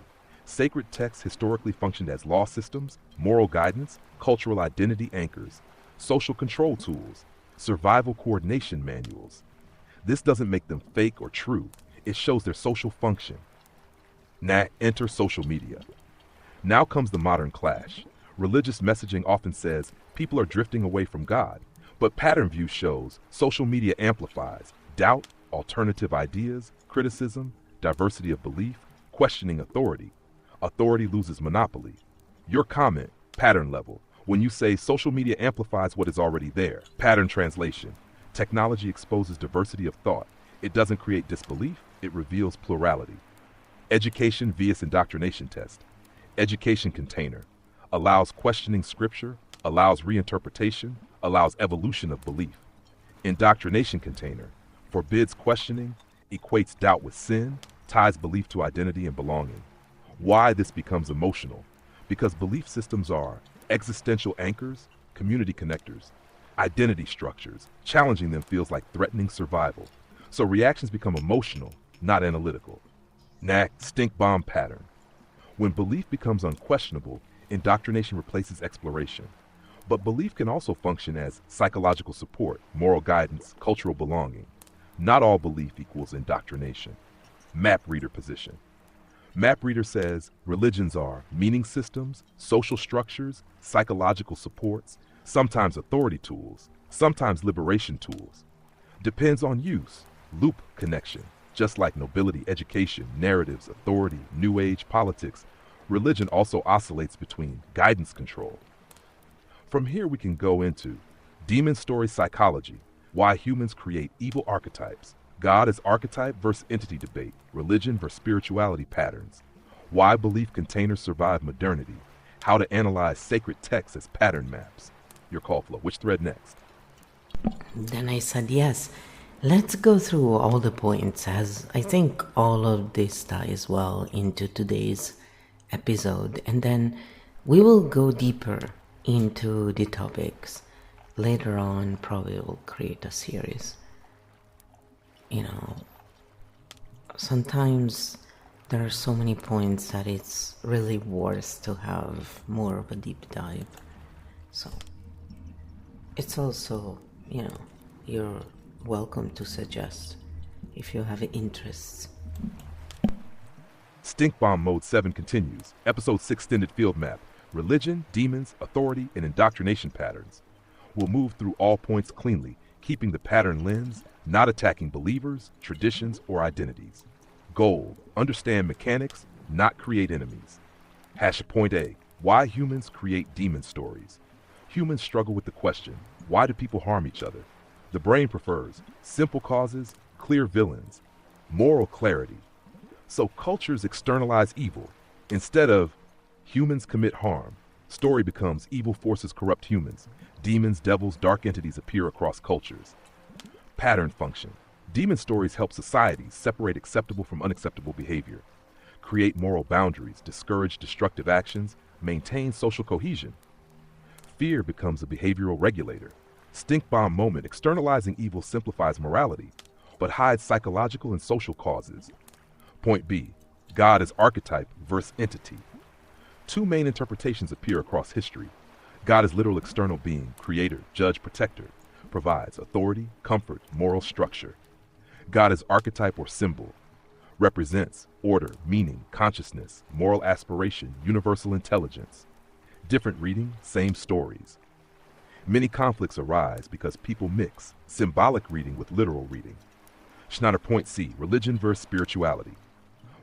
Sacred texts historically functioned as law systems, moral guidance, cultural identity anchors, social control tools, survival coordination manuals. This doesn't make them fake or true. It shows their social function. Enter social media. Now comes the modern clash. Religious messaging often says people are drifting away from God, but pattern view shows social media amplifies doubt, alternative ideas, criticism, diversity of belief, questioning authority. Authority loses monopoly. Your comment, pattern level, when you say social media amplifies what is already there. Pattern translation. Technology exposes diversity of thought. It doesn't create disbelief, it reveals plurality. Education via indoctrination test. Education container. Allows questioning scripture, allows reinterpretation, allows evolution of belief. Indoctrination container. Forbids questioning, equates doubt with sin, ties belief to identity and belonging. Why this becomes emotional? Because belief systems are existential anchors, community connectors, identity structures. Challenging them feels like threatening survival. So reactions become emotional, not analytical. Stink bomb pattern. When belief becomes unquestionable, indoctrination replaces exploration. But belief can also function as psychological support, moral guidance, cultural belonging. Not all belief equals indoctrination. Map reader position. Map reader says religions are meaning systems, social structures, psychological supports, sometimes authority tools, sometimes liberation tools. Depends on use. Loop connection. Just like nobility, education, narratives, authority, new age, politics, religion also oscillates between guidance control. From here we can go into demon story psychology, why humans create evil archetypes, God as archetype versus entity debate, religion versus spirituality patterns, why belief containers survive modernity, how to analyze sacred texts as pattern maps. Your call flow. Which thread next? Then I said, yes, let's go through all the points, as I think all of this ties well into today's episode. And then We will go deeper into the topics later on. Probably will create a series. You know, sometimes there are so many points that it's really worth to have more of a deep dive. So it's also, you're welcome to suggest if you have interests. Stink Bomb Mode 7 continues. Episode 6 Extended Field Map. Religion, demons, authority, and indoctrination patterns. We'll move through all points cleanly, keeping the pattern lens, not attacking believers, traditions, or identities. Goal: understand mechanics, not create enemies. Point A: why humans create demon stories. Humans struggle with the question, why do people harm each other? The brain prefers simple causes, clear villains, moral clarity. So cultures externalize evil. Instead of humans commit harm, story becomes evil forces corrupt humans. Demons, devils, dark entities appear across cultures. Pattern function. Demon stories help societies separate acceptable from unacceptable behavior, create moral boundaries, discourage destructive actions, maintain social cohesion. Fear becomes a behavioral regulator. Stink bomb moment. Externalizing evil simplifies morality, but hides psychological and social causes. Point B: God as archetype versus entity. Two main interpretations appear across history. God is literal external being, creator, judge, protector, provides authority, comfort, moral structure. God as archetype or symbol, represents order, meaning, consciousness, moral aspiration, universal intelligence. Different reading, same stories. Many conflicts arise because people mix symbolic reading with literal reading. Schneider. Point C: religion versus spirituality.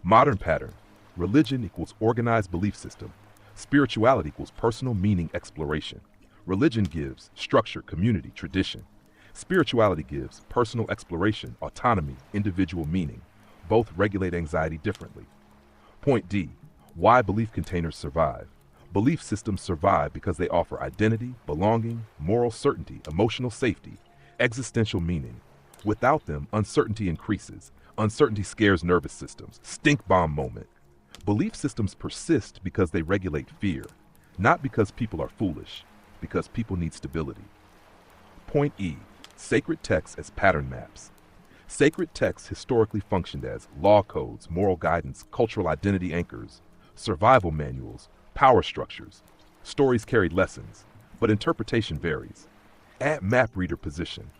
Modern pattern: religion equals organized belief system. Spirituality equals personal meaning exploration. Religion gives structure, community, tradition. Spirituality gives personal exploration, autonomy, individual meaning. Both regulate anxiety differently. Point D: why belief containers survive. Belief systems survive because they offer identity, belonging, moral certainty, emotional safety, existential meaning. Without them, uncertainty increases. Uncertainty scares nervous systems. Stink bomb moment. Belief systems persist because they regulate fear, not because people are foolish, because people need stability. Point E: sacred texts as pattern maps. Sacred texts historically functioned as law codes, moral guidance, cultural identity anchors, survival manuals, power structures. Stories carried lessons, but interpretation varies. At map reader position.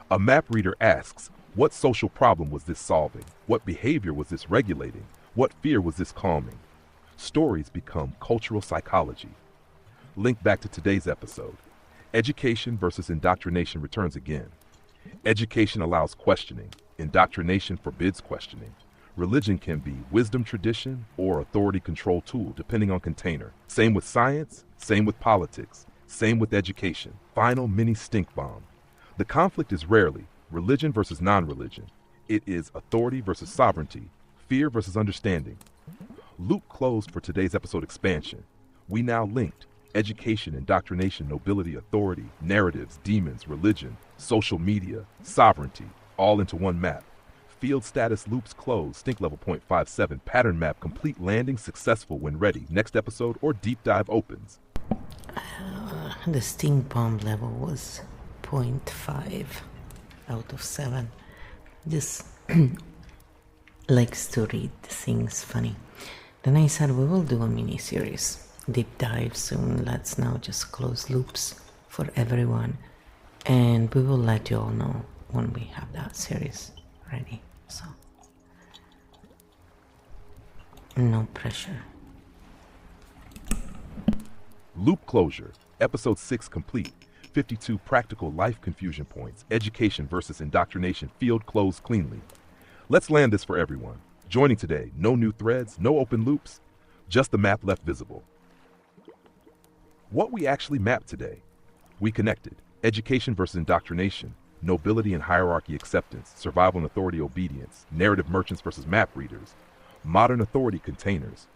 A map reader asks, what social problem was this solving? What behavior was this regulating? What fear was this calming? Stories become cultural psychology. Link back to today's episode. Education versus indoctrination returns again. Education allows questioning. Indoctrination forbids questioning. Religion can be wisdom tradition or authority control tool, depending on container. Same with science, same with politics, same with education. Final mini stink bomb. The conflict is rarely religion versus non-religion. It is authority versus sovereignty, fear versus understanding. Loop closed for today's episode expansion. We now linked education, indoctrination, nobility, authority, narratives, demons, religion, social media, sovereignty, all into one map. Field status loops closed. Stink level 0.57. Pattern map complete. Landing successful when ready. Next episode or deep dive opens. The stink bomb level was 0.5 out of 7. This likes to read things funny. Then I said we will do a mini series, deep dive soon. Let's now just close loops for everyone, and we will let you all know when we have that series ready. So no pressure. Loop closure. Episode 6 complete. 52 practical life confusion points. Education versus indoctrination. Field closed cleanly. Let's land this for everyone. Joining today, no new threads, no open loops, just the map left visible. What we actually mapped today. We connected education versus indoctrination, nobility and hierarchy acceptance, survival and authority obedience, narrative merchants versus map readers, modern authority containers,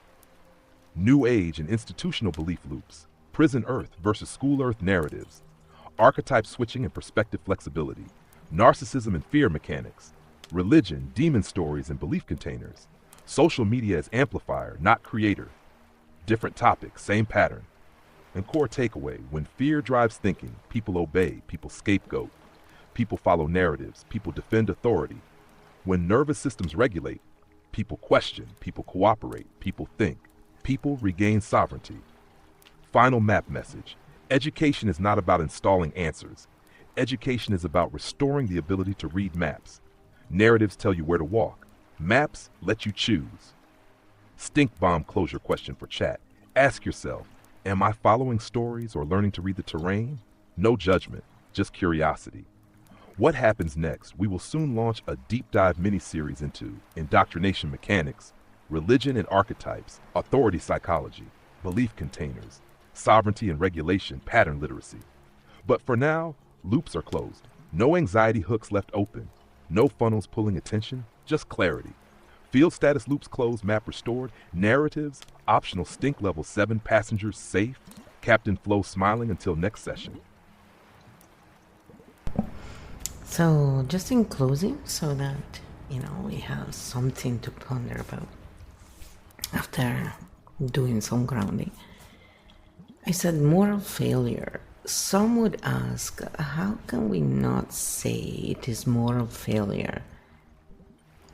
new age and institutional belief loops, prison earth versus school earth narratives, archetype switching and perspective flexibility, narcissism and fear mechanics, religion, demon stories and belief containers, social media as amplifier, not creator, Different topic, same pattern. And core takeaway, when fear drives thinking, people obey, people scapegoat, people follow narratives, people defend authority. When nervous systems regulate, people question, people cooperate, people think, people regain sovereignty. Final map message. Education is not about installing answers. Education is about restoring the ability to read maps. Narratives tell you where to walk. Maps let you choose. Stink bomb closure question for chat. Ask yourself, am I following stories or learning to read the terrain? No judgment, just curiosity. What happens next? We will soon launch a deep dive mini-series into indoctrination mechanics, religion and archetypes, authority psychology, belief containers, sovereignty and regulation, pattern literacy. But for now, loops are closed. No anxiety hooks left open. No funnels pulling attention, just clarity. Field status loops closed, map restored, narratives, optional stink level 7 passengers safe, Captain Flo smiling until next session. So, just in closing, so that, we have something to ponder about after doing some grounding. I said moral failure. Some would ask, how can we not say it is moral failure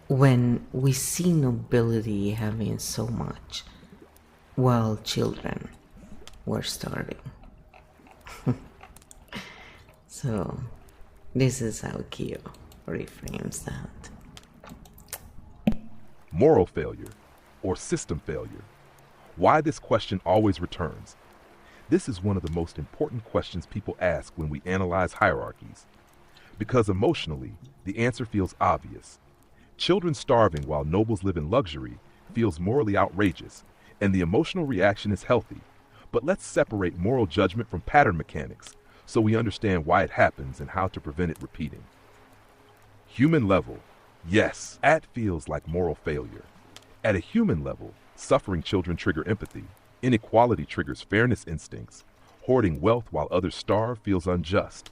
when we see nobility having so much while children were starving? So, this is how Kyo reframes that. Moral failure, or system failure. Why this question always returns. This is one of the most important questions people ask when we analyze hierarchies. Because emotionally, the answer feels obvious. Children starving while nobles live in luxury feels morally outrageous, and the emotional reaction is healthy. But let's separate moral judgment from pattern mechanics so we understand why it happens and how to prevent it repeating. Human level. Yes, that feels like moral failure. At a human level, suffering children trigger empathy. Inequality triggers fairness instincts. Hoarding wealth while others starve feels unjust.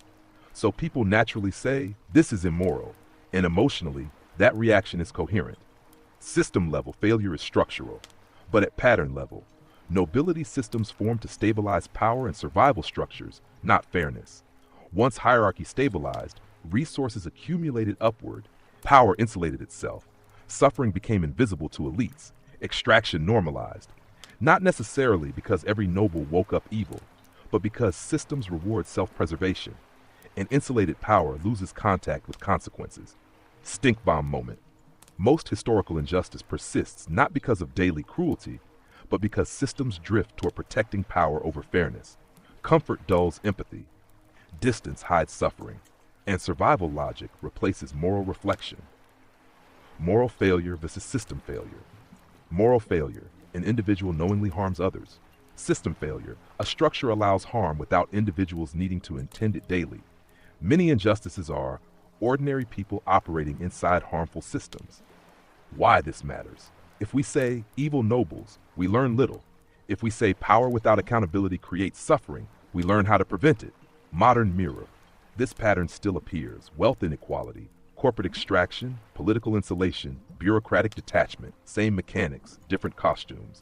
So people naturally say, this is immoral. And emotionally, that reaction is coherent. System level failure is structural. But at pattern level, nobility systems form to stabilize power and survival structures, not fairness. Once hierarchy stabilized, resources accumulated upward, power insulated itself, suffering became invisible to elites, extraction normalized. Not necessarily because every noble woke up evil, but because systems reward self-preservation, and insulated power loses contact with consequences. Stink bomb moment. Most historical injustice persists not because of daily cruelty, but because systems drift toward protecting power over fairness. Comfort dulls empathy. Distance hides suffering. And survival logic replaces moral reflection. Moral failure versus system failure. Moral failure. An individual knowingly harms others. System failure. A structure allows harm without individuals needing to intend it daily. Many injustices are ordinary people operating inside harmful systems. Why this matters. If we say evil nobles, we learn little. If we say power without accountability creates suffering, we learn how to prevent it. Modern mirror. This pattern still appears. Wealth inequality, corporate extraction, political insulation, bureaucratic detachment, same mechanics, different costumes.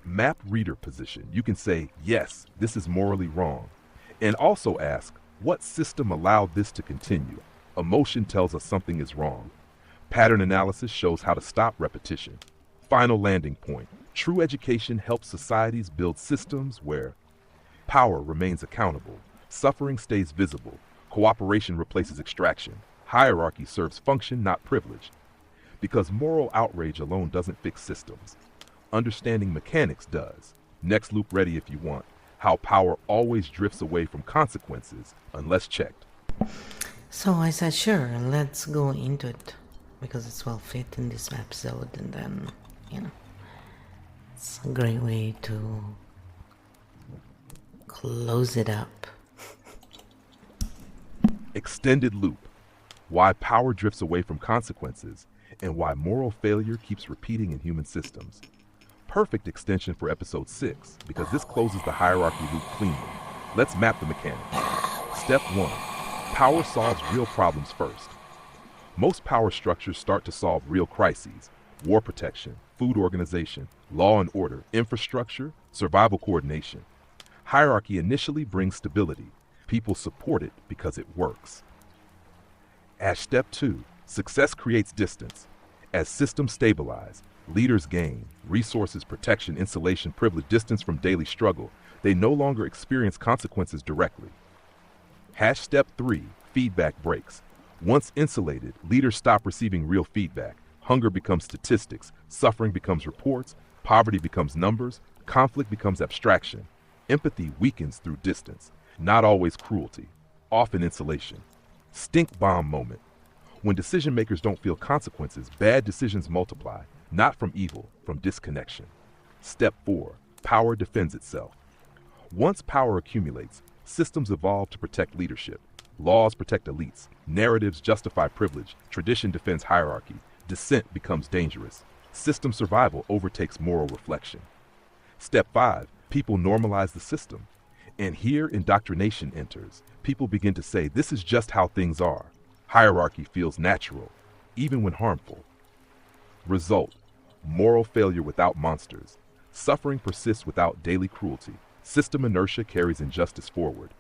Map reader position. You can say, yes, this is morally wrong. And also ask, what system allowed this to continue? Emotion tells us something is wrong. Pattern analysis shows how to stop repetition. Final landing point. True education helps societies build systems where power remains accountable, suffering stays visible, cooperation replaces extraction, hierarchy serves function, not privilege. Because moral outrage alone doesn't fix systems. Understanding mechanics does. Next loop ready if you want. How power always drifts away from consequences unless checked. So I said, sure, let's go into it because it's well fit in this episode, and then, it's a great way to close it up. Extended loop. Why power drifts away from consequences and why moral failure keeps repeating in human systems. Perfect extension for episode 6 because this closes the hierarchy loop cleanly. Let's map the mechanics. Step 1. Power solves real problems first. Most power structures start to solve real crises. war protection, food organization, law and order, infrastructure, survival coordination. Hierarchy initially brings stability. People support it because it works. As step 2, success creates distance. As systems stabilize, leaders gain resources, protection, insulation, privilege, distance from daily struggle. They no longer experience consequences directly. Step 3, feedback breaks. Once insulated, leaders stop receiving real feedback. Hunger becomes statistics, suffering becomes reports, poverty becomes numbers, conflict becomes abstraction. Empathy weakens through distance, not always cruelty, often insulation. Stink bomb moment. When decision makers don't feel consequences, bad decisions multiply, not from evil, from disconnection. Step 4, power defends itself. Once power accumulates, systems evolve to protect leadership. Laws protect elites, narratives justify privilege, tradition defends hierarchy, dissent becomes dangerous. System survival overtakes moral reflection. Step 5, people normalize the system. And here indoctrination enters. People begin to say, this is just how things are. Hierarchy feels natural, even when harmful. Result, moral failure without monsters. Suffering persists without daily cruelty. System inertia carries injustice forward.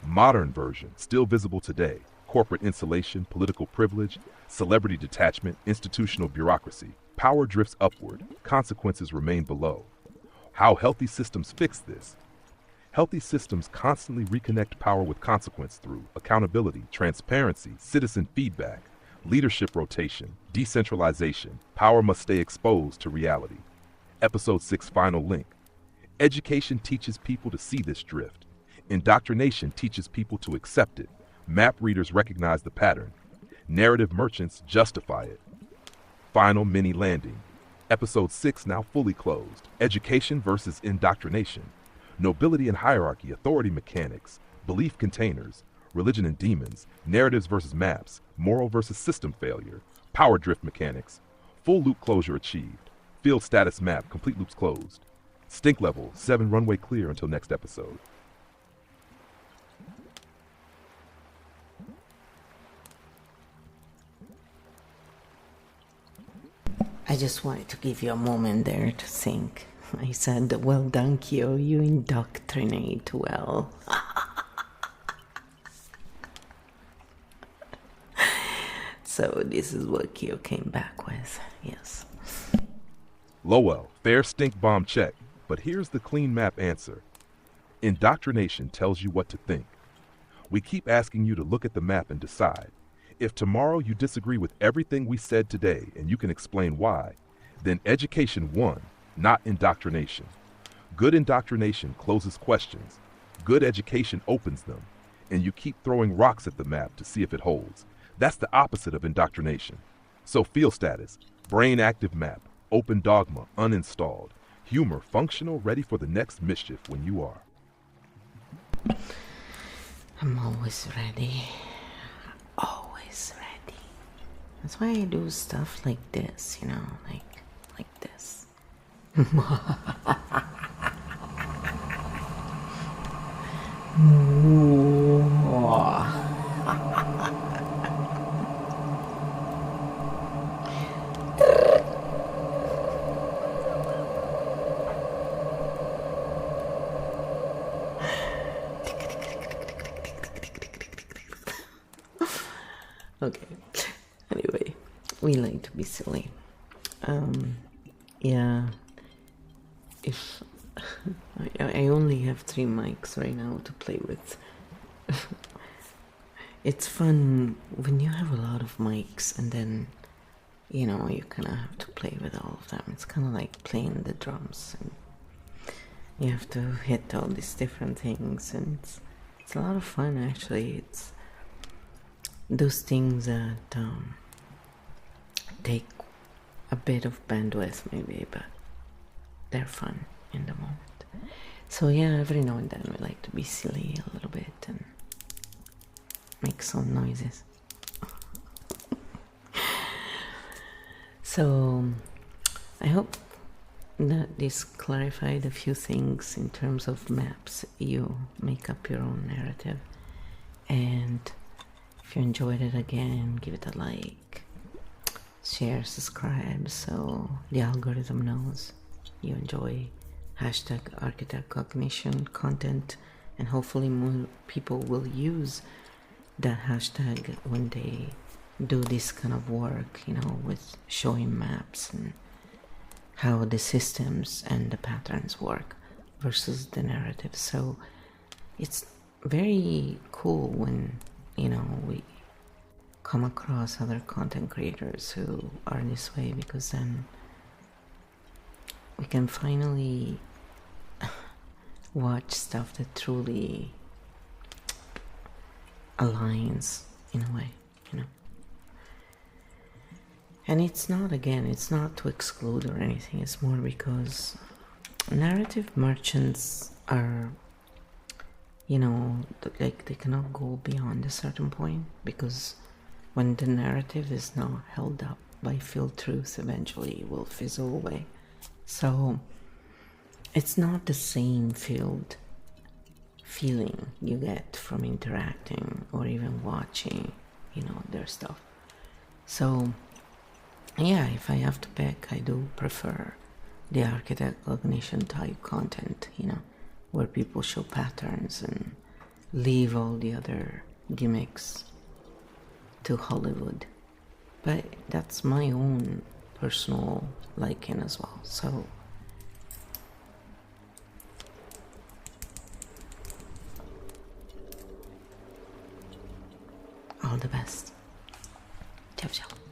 Modern version, still visible today. Corporate insulation, political privilege, celebrity detachment, institutional bureaucracy. Power drifts upward, consequences remain below. How healthy systems fix this? Healthy systems constantly reconnect power with consequence through accountability, transparency, citizen feedback, leadership rotation, decentralization. Power must stay exposed to reality. Episode 6 final link. Education teaches people to see this drift. Indoctrination teaches people to accept it. Map readers recognize the pattern. Narrative merchants justify it. Final mini landing. Episode 6 now fully closed. Education versus indoctrination. Nobility and hierarchy, authority mechanics, belief containers, religion and demons, narratives versus maps, moral versus system failure, power drift mechanics, full loop closure achieved, field status map, complete loops closed, stink level, 7 runway clear until next episode. I just wanted to give you a moment there to think. I said, well done, Kyo, you indoctrinate well. So this is what Kyo came back with, yes. Lowell, fair stink bomb check, but here's the clean map answer. Indoctrination tells you what to think. We keep asking you to look at the map and decide. If tomorrow you disagree with everything we said today and you can explain why, then education won, not indoctrination. Good indoctrination closes questions. Good education opens them. And you keep throwing rocks at the map to see if it holds. That's the opposite of indoctrination. So field status, brain active map, open dogma, uninstalled. Humor, functional, ready for the next mischief when you are. I'm always ready. Always ready. That's why I do stuff like this, you know, like this. Okay. Anyway, we like to be silly. Yeah. If I only have 3 mics right now to play with. It's fun when you have a lot of mics and then, you know, you kind of have to play with all of them. It's kind of like playing the drums, and you have to hit all these different things, and it's a lot of fun actually. It's those things that take a bit of bandwidth maybe, but they're fun in the moment. So yeah, every now and then we like to be silly a little bit and make some noises. So I hope that this clarified a few things in terms of maps. You make up your own narrative, and if you enjoyed it, again, give it a like. share, subscribe, so the algorithm knows you enjoy hashtag architect cognition content, and hopefully more people will use that hashtag when they do this kind of work, you know, with showing maps and how the systems and the patterns work versus the narrative. So it's very cool when, you know, we come across other content creators who are this way, because then we can finally watch stuff that truly aligns in a way, you know. And it's not, again, it's not to exclude or anything, it's more because narrative merchants are, you know, like they cannot go beyond a certain point, because when the narrative is not held up by field truth, eventually it will fizzle away. So it's not the same feeling you get from interacting or even watching, you know, their stuff. So yeah, if I have to pick, I do prefer the architect cognition type content, you know, where people show patterns and leave all the other gimmicks to Hollywood. But that's my own personal liking as well. So all the best. Ciao, ciao.